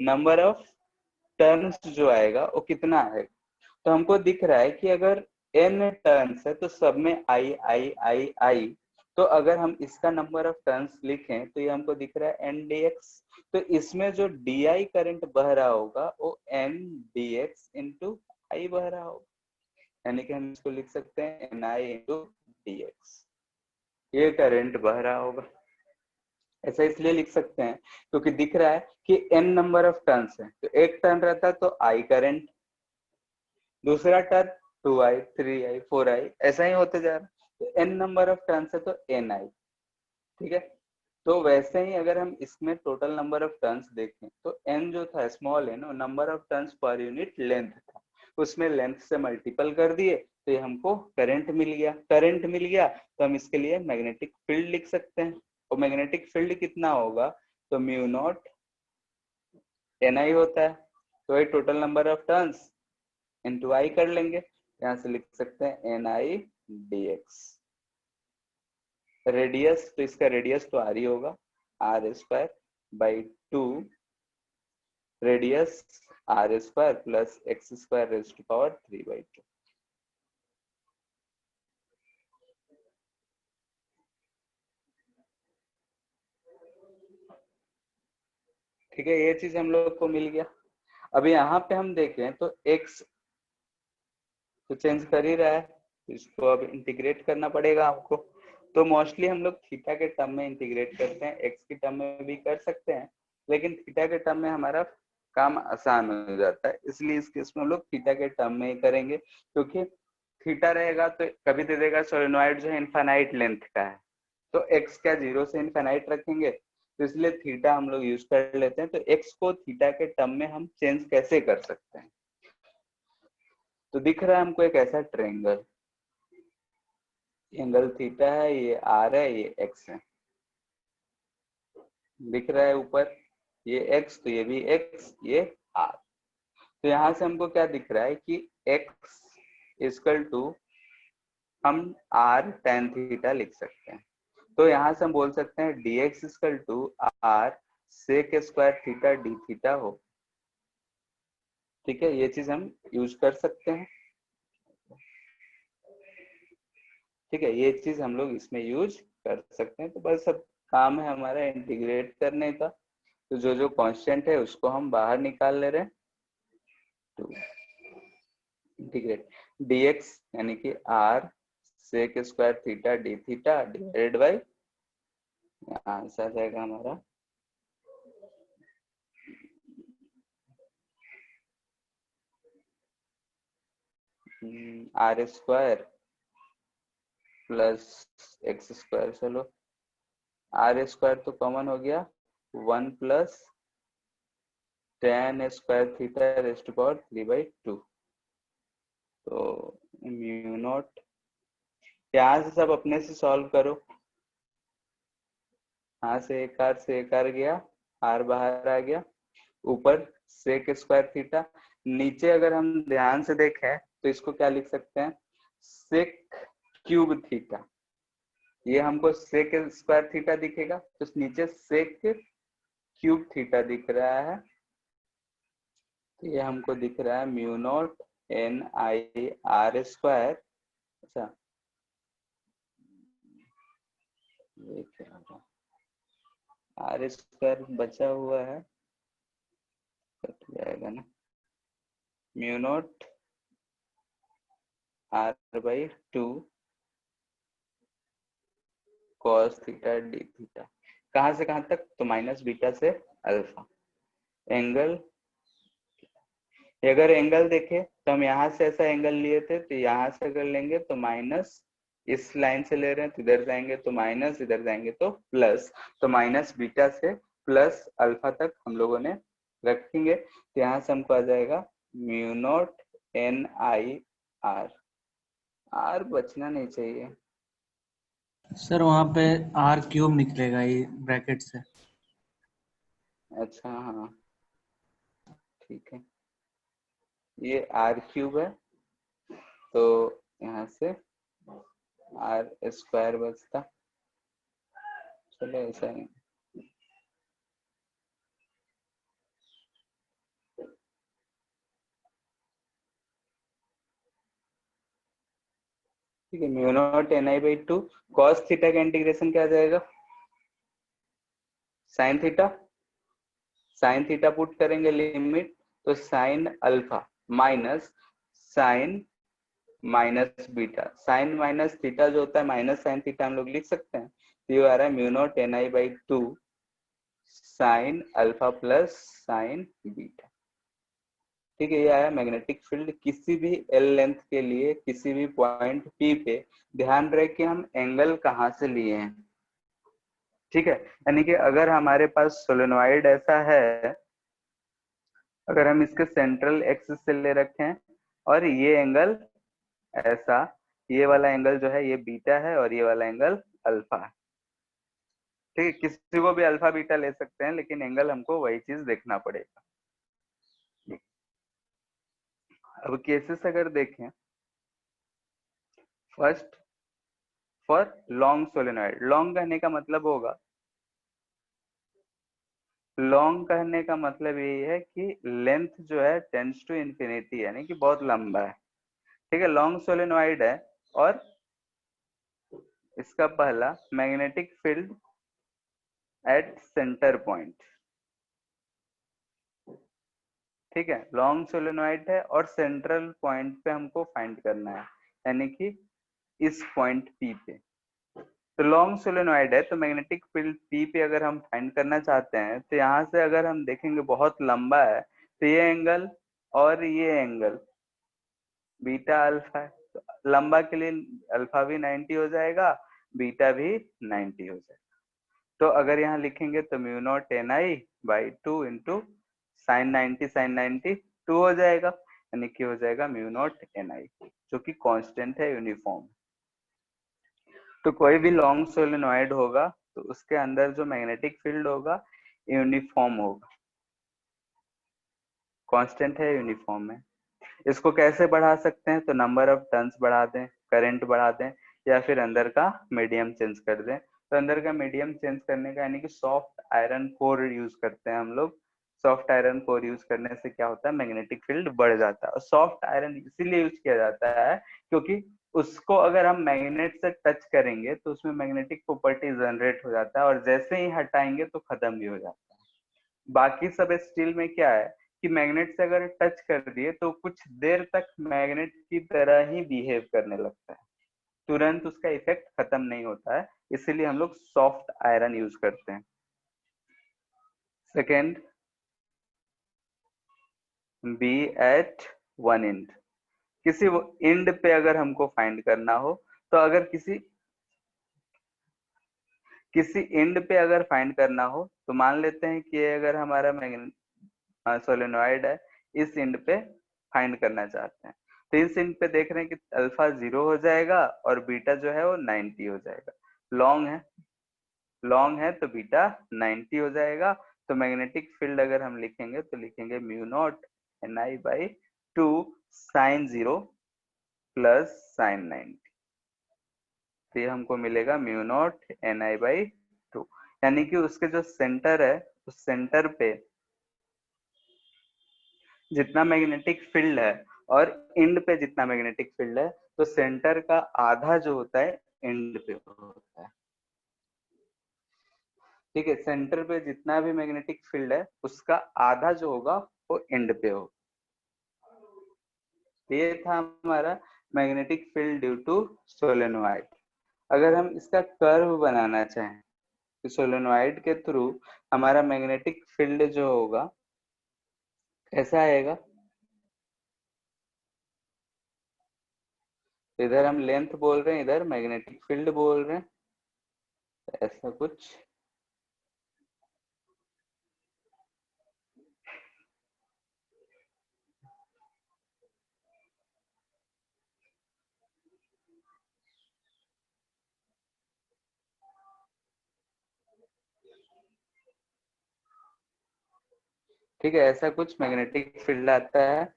Speaker 1: नंबर ऑफ टर्न्स जो आएगा वो कितना आएगा। तो हमको दिख रहा है कि अगर n टर्न्स है तो सब में आई आई आई आई, तो अगर हम इसका नंबर ऑफ टर्न्स लिखें तो ये हमको दिख रहा है n dx। तो इसमें जो di करंट बह रहा होगा वो n dx इंटू आई बह रहा होगा, यानी कि हम इसको लिख सकते हैं ni इंटू dx, ये करंट बह रहा होगा। ऐसा इसलिए लिख सकते हैं क्योंकि दिख रहा है कि n नंबर ऑफ टर्न्स है, तो एक टर्न रहता तो I करंट, दूसरा टर्न 2i 3i 4i, ऐसा ही होते जा रहा है। तो n नंबर ऑफ टर्न्स है तो ni, ठीक है। तो वैसे ही अगर हम इसमें टोटल नंबर ऑफ टर्न्स देखें तो n जो था small n, number of turns per unit length था, उसमें लेंथ से मल्टीपल कर दिए तो ये हमको करंट मिल गया। करंट मिल गया तो हम इसके लिए मैग्नेटिक फील्ड लिख सकते हैं, और मैग्नेटिक फील्ड कितना होगा, तो म्यू नॉट ni होता है, तो वही total number of turns into I कर लेंगे, यहाँ से लिख सकते हैं ni dx। रेडियस, तो इसका रेडियस तो आर ही होगा, R square by 2 radius R square plus x square raise to power 3/2। ठीक है, ये चीज हम लोग को मिल गया। अभी यहाँ पे हम देखें तो x तो चेंज कर ही रहा है, तो इसको अब इंटीग्रेट करना पड़ेगा आपको। तो मोस्टली हम लोग थीटा के टर्म में इंटीग्रेट करते हैं, एक्स के टर्म में भी कर सकते हैं, लेकिन थीटा के टर्म में हमारा काम आसान हो जाता है, इसलिए इस केस में हम लोग थीटा के टर्म में ही करेंगे। क्योंकि थीटा रहेगा तो कभी दे देगा सोलेनोइड जो है इनफाइनाइट लेंथ का है, तो एक्स क्या 0 से इनफाइनाइट रखेंगे, तो इसलिए थीटा हम लोग यूज कर लेते हैं। तो एक्स को थीटा के टर्म में हम चेंज कैसे कर सकते हैं, तो दिख रहा है हमको एक ऐसा ट्रायंगल, एंगल थीटा है, ये आर है, ये एक्स है, दिख रहा है ऊपर, ये एक्स तो ये भी एक्स, ये आर। तो यहाँ से हमको क्या दिख रहा है कि एक्स इक्वल टू हम आर टेन थीटा लिख सकते हैं। तो यहाँ से हम बोल सकते हैं dx equal to R sec square theta D theta हो। ठीक है, ये चीज हम यूज कर सकते हैं। ठीक है, ये चीज हम लोग इसमें यूज कर सकते हैं। तो बस अब काम है हमारा इंटीग्रेट करने का। तो जो जो कांस्टेंट है उसको हम बाहर निकाल ले रहे हैं। तो इंटीग्रेट dx यानी कि r sec square theta D theta divided by, answer रहेगा हमारा r square plus x square. चलो r स्क्वायर तो कॉमन हो गया, 1 plus tan square theta rest power 3/2। तो म्यू नॉट, यहाँ से सब अपने से सॉल्व करो। यहाँ से एक आर से एक आर गया, आर बाहर आ गया, ऊपर सेक स्क्वायर थीटा। नीचे अगर हम ध्यान से देखें तो इसको क्या लिख सकते हैं, सेक क्यूब थीटा। ये हमको सेक स्क्वायर थीटा दिखेगा, तो नीचे सेक क्यूब थीटा दिख रहा है। तो ये हमको दिख रहा है mu naught N I r square. अच्छा ये क्या होगा, आर स्क्वायर बचा हुआ है, कट जाएगा ना, mu naught R by 2 cos theta D theta. कहां से कहां तक, तो माइनस बीटा से अल्फा। एंगल, अगर एंगल देखे तो हम यहाँ से ऐसा एंगल लिए थे, तो यहाँ से अगर लेंगे तो माइनस, इस लाइन से ले रहे हैं तो इधर जाएंगे तो माइनस, इधर जाएंगे तो प्लस। तो माइनस बीटा से प्लस अल्फा तक हम लोगों ने रखेंगे। तो यहाँ से हमको आ जाएगा mu naught N I R. R बचना नहीं चाहिए
Speaker 4: सर वहाँ पे आर क्यूब निकलेगा ये ब्रैकेट से।
Speaker 1: अच्छा हाँ ठीक है, ये आर क्यूब है, तो यहाँ से आर स्क्वायर बचता। चलो ऐसा ही, ठीक है। Mu naught N I by 2 cos theta का इंटीग्रेशन क्या आ जाएगा, sine theta. Sine theta put करेंगे लिमिट, तो sine alpha minus sine minus beta. Sine minus theta जो होता है माइनस साइन थीटा हम लोग लिख सकते हैं। तो ये आ रहा है mu naught N I by 2 sine alpha plus sign beta. ठीक है, ये आया मैग्नेटिक फील्ड किसी भी एल लेंथ के लिए किसी भी पॉइंट पी पे। ध्यान रहे कि हम एंगल कहाँ से लिए हैं, ठीक है। यानी कि अगर हमारे पास सोलेनोइड ऐसा है, अगर हम इसके सेंट्रल एक्सिस से ले रखे हैं और ये एंगल ऐसा, ये वाला एंगल जो है ये बीटा है और ये वाला एंगल अल्फा है, ठीक है। किसी को भी अल्फा बीटा ले सकते हैं, लेकिन एंगल हमको वही चीज देखना पड़ेगा। अब केसेस अगर देखें, first for long solenoid. Long कहने का मतलब होगा, लॉन्ग कहने का मतलब यही है कि लेंथ जो है टेंड्स टू इंफिनिटी, यानी कि बहुत लंबा है, ठीक है। लॉन्ग सोलेनोइड है और इसका पहला magnetic field at centre point, ठीक है। लॉन्ग सोलेनोइड है और सेंट्रल पॉइंट पे हमको फाइंड करना है, यानी कि इस पॉइंट पी पे। तो लॉन्ग सोलेनोइड है, तो मैग्नेटिक फील्ड पी पे अगर हम फाइंड करना चाहते हैं, तो यहाँ से अगर हम देखेंगे बहुत लंबा है, तो ये एंगल और ये एंगल बीटा अल्फा है, तो लंबा के लिए अल्फा भी 90 हो जाएगा, बीटा भी 90 हो जाएगा। तो अगर यहाँ लिखेंगे तो mu naught N I by 2 into sine 90 sine 90 2 हो जाएगा, यानी कि हो जाएगा म्यू नॉट एन आई, जो कि कांस्टेंट है, यूनिफॉर्म। तो कोई भी लॉन्ग सोलेनोइड होगा तो उसके अंदर जो मैग्नेटिक फील्ड होगा यूनिफॉर्म होगा, कांस्टेंट है, यूनिफॉर्म है। इसको कैसे बढ़ा सकते हैं, तो नंबर ऑफ टर्न्स बढ़ा दें, करंट बढ़ा दें, या फिर अंदर का मीडियम चेंज कर दें। तो अंदर का मीडियम चेंज करने का यानी कि सॉफ्ट आयरन कोर यूज करते हैं हम लोग। सॉफ्ट आयरन कोर यूज करने से क्या होता है, मैग्नेटिक फील्ड बढ़ जाता है। और सॉफ्ट आयरन इसीलिए यूज किया जाता है क्योंकि उसको अगर हम मैग्नेट से टच करेंगे तो उसमें मैग्नेटिक प्रॉपर्टी जनरेट हो जाता है, और जैसे ही हटाएंगे तो खत्म भी हो जाता है। बाकी सब स्टील में क्या है कि मैग्नेट से अगर टच कर दिए तो कुछ देर तक मैग्नेट की तरह ही बिहेव करने लगता है, तुरंत उसका इफेक्ट खत्म नहीं होता है, इसीलिए हम लोग सॉफ्ट आयरन यूज करते हैं। Second, B at one end. किसी एंड पे अगर हमको फाइंड करना हो तो अगर किसी एंड पे अगर फाइंड करना हो तो मान लेते हैं कि अगर हमारा सोलेनॉइड है, इस एंड पे फाइंड करना चाहते हैं, तो इस एंड पे देख रहे हैं कि अल्फा 0 हो जाएगा और बीटा जो है वो 90 हो जाएगा। लॉन्ग है तो बीटा 90 हो जाएगा। तो मैग्नेटिक फील्ड अगर हम लिखेंगे तो लिखेंगे mu naught Ni/2 sine 0 plus sine 90। तो ये हमको मिलेगा म्यू नॉट Ni/2, यानी कि उसके जो सेंटर है उस सेंटर पे जितना मैग्नेटिक फील्ड है और एंड पे जितना मैग्नेटिक फील्ड है, तो सेंटर का आधा जो होता है एंड पे होता है। ठीक है, सेंटर पे जितना भी मैग्नेटिक फील्ड है उसका आधा जो होगा वो एंड पे होगा। ये था हमारा magnetic field due to solenoid. अगर हम इसका कर्व बनाना चाहें तो सोलेनोइड के थ्रू हमारा मैग्नेटिक फील्ड जो होगा कैसा आएगा, इधर हम लेंथ बोल रहे हैं, इधर मैग्नेटिक फील्ड बोल रहे हैं, ऐसा कुछ। ठीक है, ऐसा कुछ मैग्नेटिक फील्ड आता है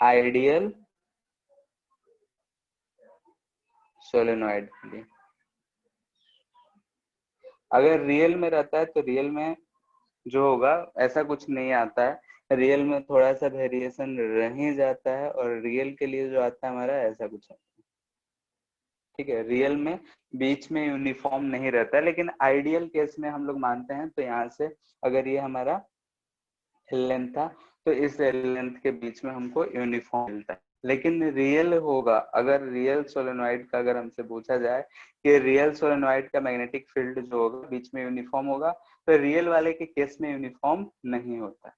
Speaker 1: आइडियल सोलेनोइड के लिए। अगर रियल में रहता है तो रियल में जो होगा ऐसा कुछ नहीं आता है, रियल में थोड़ा सा वेरिएशन रह ही जाता है, और रियल के लिए जो आता है हमारा ऐसा कुछ है। ठीक है, रियल में बीच में यूनिफॉर्म नहीं रहता है, लेकिन आइडियल केस में हम लोग मानते हैं तो यहाँ से अगर ये हमारा एल लेंथ था तो इस एल लेंथ के बीच में हमको यूनिफॉर्म मिलता है। लेकिन रियल होगा, अगर रियल सोलेनोइड का अगर हमसे पूछा जाए कि रियल सोलेनोइड का मैग्नेटिक फील्ड जो होगा बीच में यूनिफॉर्म होगा, तो रियल वाले के केस में यूनिफॉर्म नहीं होता।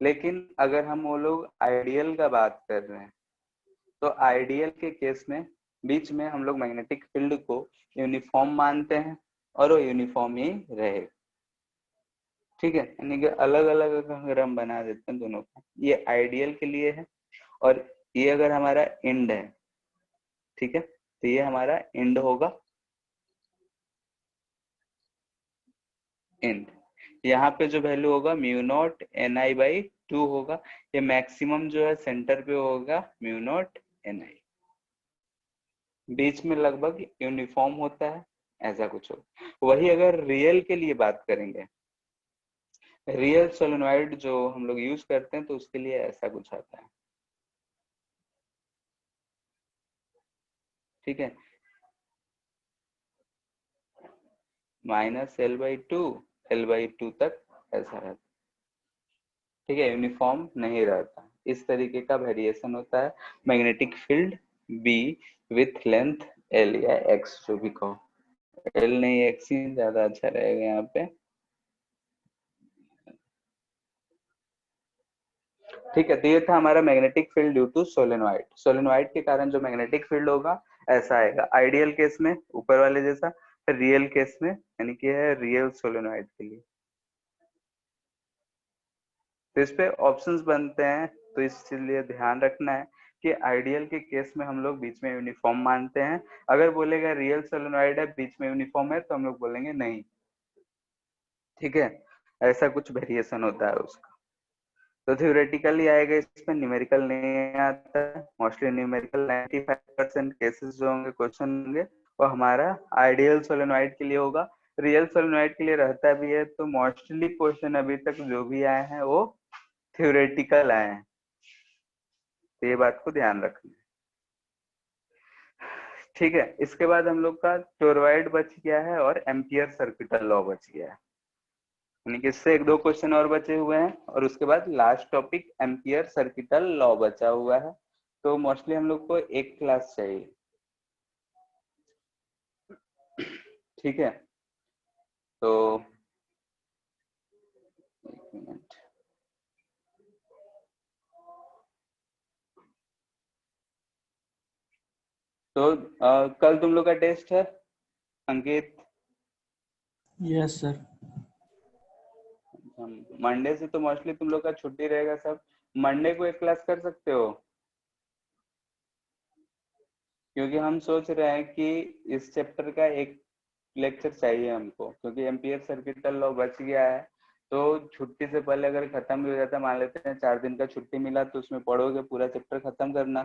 Speaker 1: लेकिन अगर हम वो लोग आइडियल का बात कर रहे हैं तो आइडियल के केस में बीच में हम लोग मैग्नेटिक फील्ड को यूनिफॉर्म मानते हैं और वो यूनिफॉर्म ही रहेगा। ठीक है, यानी कि अलग अलग अगर हम बना देते हैं दोनों को, ये आइडियल के लिए है और ये अगर हमारा एंड है, ठीक है, तो ये हमारा एंड होगा, एंड। यहाँ पे जो वैल्यू होगा म्यू नॉट Ni/2 होगा, ये मैक्सिमम जो है सेंटर पे होगा म्यू नॉट Ni, बीच में लगभग यूनिफॉर्म होता है, ऐसा कुछ होगा। वही अगर रियल के लिए बात करेंगे, रियल सोलेनोइड जो हम लोग यूज करते हैं तो उसके लिए ऐसा कुछ आता है। ठीक है, -L/2 L/2 तक ऐसा रहता है। ठीक है, यूनिफॉर्म नहीं रहता, इस तरीके का वेरिएशन होता है magnetic field B with length L या एक्स, जो भी कहो, एल नहीं एक्स ही ज्यादा अच्छा रहेगा यहाँ पे। ठीक है, तो ये था हमारा magnetic field due to solenoid. Solenoid के कारण जो मैग्नेटिक फील्ड होगा ऐसा आएगा आइडियल केस में ऊपर वाले जैसा, रियल केस में यानी कि है रियल सोलेनोइड के लिए। तो इस पे ऑप्शंस बनते हैं, तो इसलिए ध्यान रखना है कि आइडियल के केस में हम लोग बीच में यूनिफॉर्म मानते हैं। अगर बोलेगा रियल सोलेनोइड है बीच में यूनिफॉर्म है तो हम लोग बोलेंगे नहीं। ठीक है, ऐसा कुछ वेरिएशन होता है उसका। तो थ्योरेटिकली आएगा, इसमें न्यूमेरिकल नहीं आता है। मोस्टली न्यूमेरिकल 95% केसेस जो होंगे क्वेश्चन होंगे वो हमारा आइडियल सोलेनोइड के लिए होगा। रियल सोलेनोइड के लिए रहता भी है तो मोस्टली क्वेश्चन अभी तक जो भी आए हैं वो थ्योरेटिकल आए हैं, तो ये बात को ध्यान रखना। ठीक है, इसके बाद हम लोग का टोरॉइड बच गया है और एम्पियर सर्किटल लॉ बच गया है, यानी कि इससे एक दो क्वेश्चन और बचे हुए हैं, और उसके बाद last topic ampere circuital law बचा हुआ है। तो मोस्टली हम लोग को एक क्लास चाहिए, ठीक है। तो एक मिनट, तो कल तुम लोग का टेस्ट है अंकित?
Speaker 4: Yes sir.
Speaker 1: मंडे से तो मोस्टली तुम लोग का छुट्टी रहेगा सब। मंडे को एक क्लास कर सकते हो, क्योंकि हम सोच रहे हैं कि इस चैप्टर का एक लेक्चर चाहिए हमको, क्योंकि एम्पियर सर्किटल लॉ बच गया है। तो छुट्टी से पहले अगर खत्म भी हो जाता, मान लेते हैं 4 दिन का छुट्टी मिला, तो उसमें पढ़ोगे पूरा चैप्टर खत्म करना।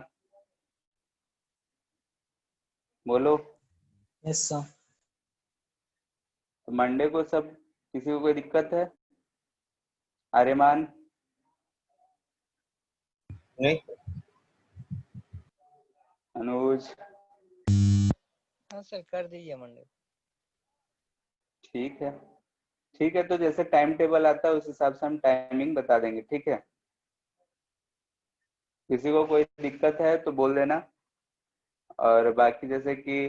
Speaker 1: बोलो।
Speaker 2: Yes sir.
Speaker 1: तो मंडे को सब, किसी को कोई दिक्कत है? आर्यमान?
Speaker 5: नहीं।
Speaker 1: अनुज?
Speaker 5: हाँ सर, कर दीजिए मंडे।
Speaker 1: ठीक है, ठीक है। तो जैसे टाइम टेबल आता है उस हिसाब से हम टाइमिंग बता देंगे, ठीक है। किसी को कोई दिक्कत है तो बोल देना। और बाकी जैसे कि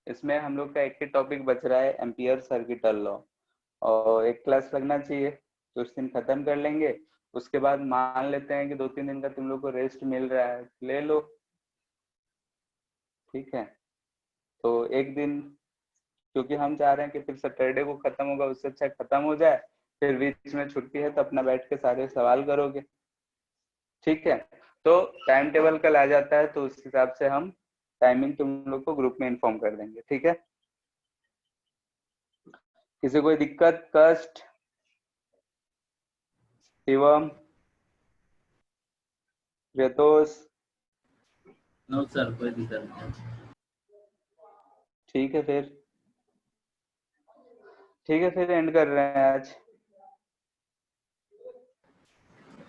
Speaker 1: इसमें हम लोग का एक ही टॉपिक बच रहा है, एम्पियर सर्किटल लॉ, और एक क्लास लगना चाहिए, तो उस दिन खत्म कर लेंगे। उसके बाद मान लेते हैं कि 2-3 दिन का तुम लोग को रेस्ट मिल रहा है, ले लो, ठीक है। तो एक दिन, क्योंकि हम चाह रहे हैं कि फिर सैटरडे को खत्म होगा, उससे अच्छा खत्म हो जाए, फिर बीच में छुट्टी है तो अपना बैठ के सारे सवाल करोगे, ठीक है। तो टाइम टेबल कल आ जाता है, तो उस हिसाब से हम टाइमिंग तुम लोग को ग्रुप में इन्फॉर्म कर देंगे, ठीक है। किसी कोई दिक्कत, कष्ट? शिवम? व्यतोष?
Speaker 6: नो सर, कोई दिक्कत नहीं।
Speaker 1: ठीक है फिर, ठीक है फिर एंड कर रहे हैं आज।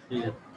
Speaker 6: ठीक है।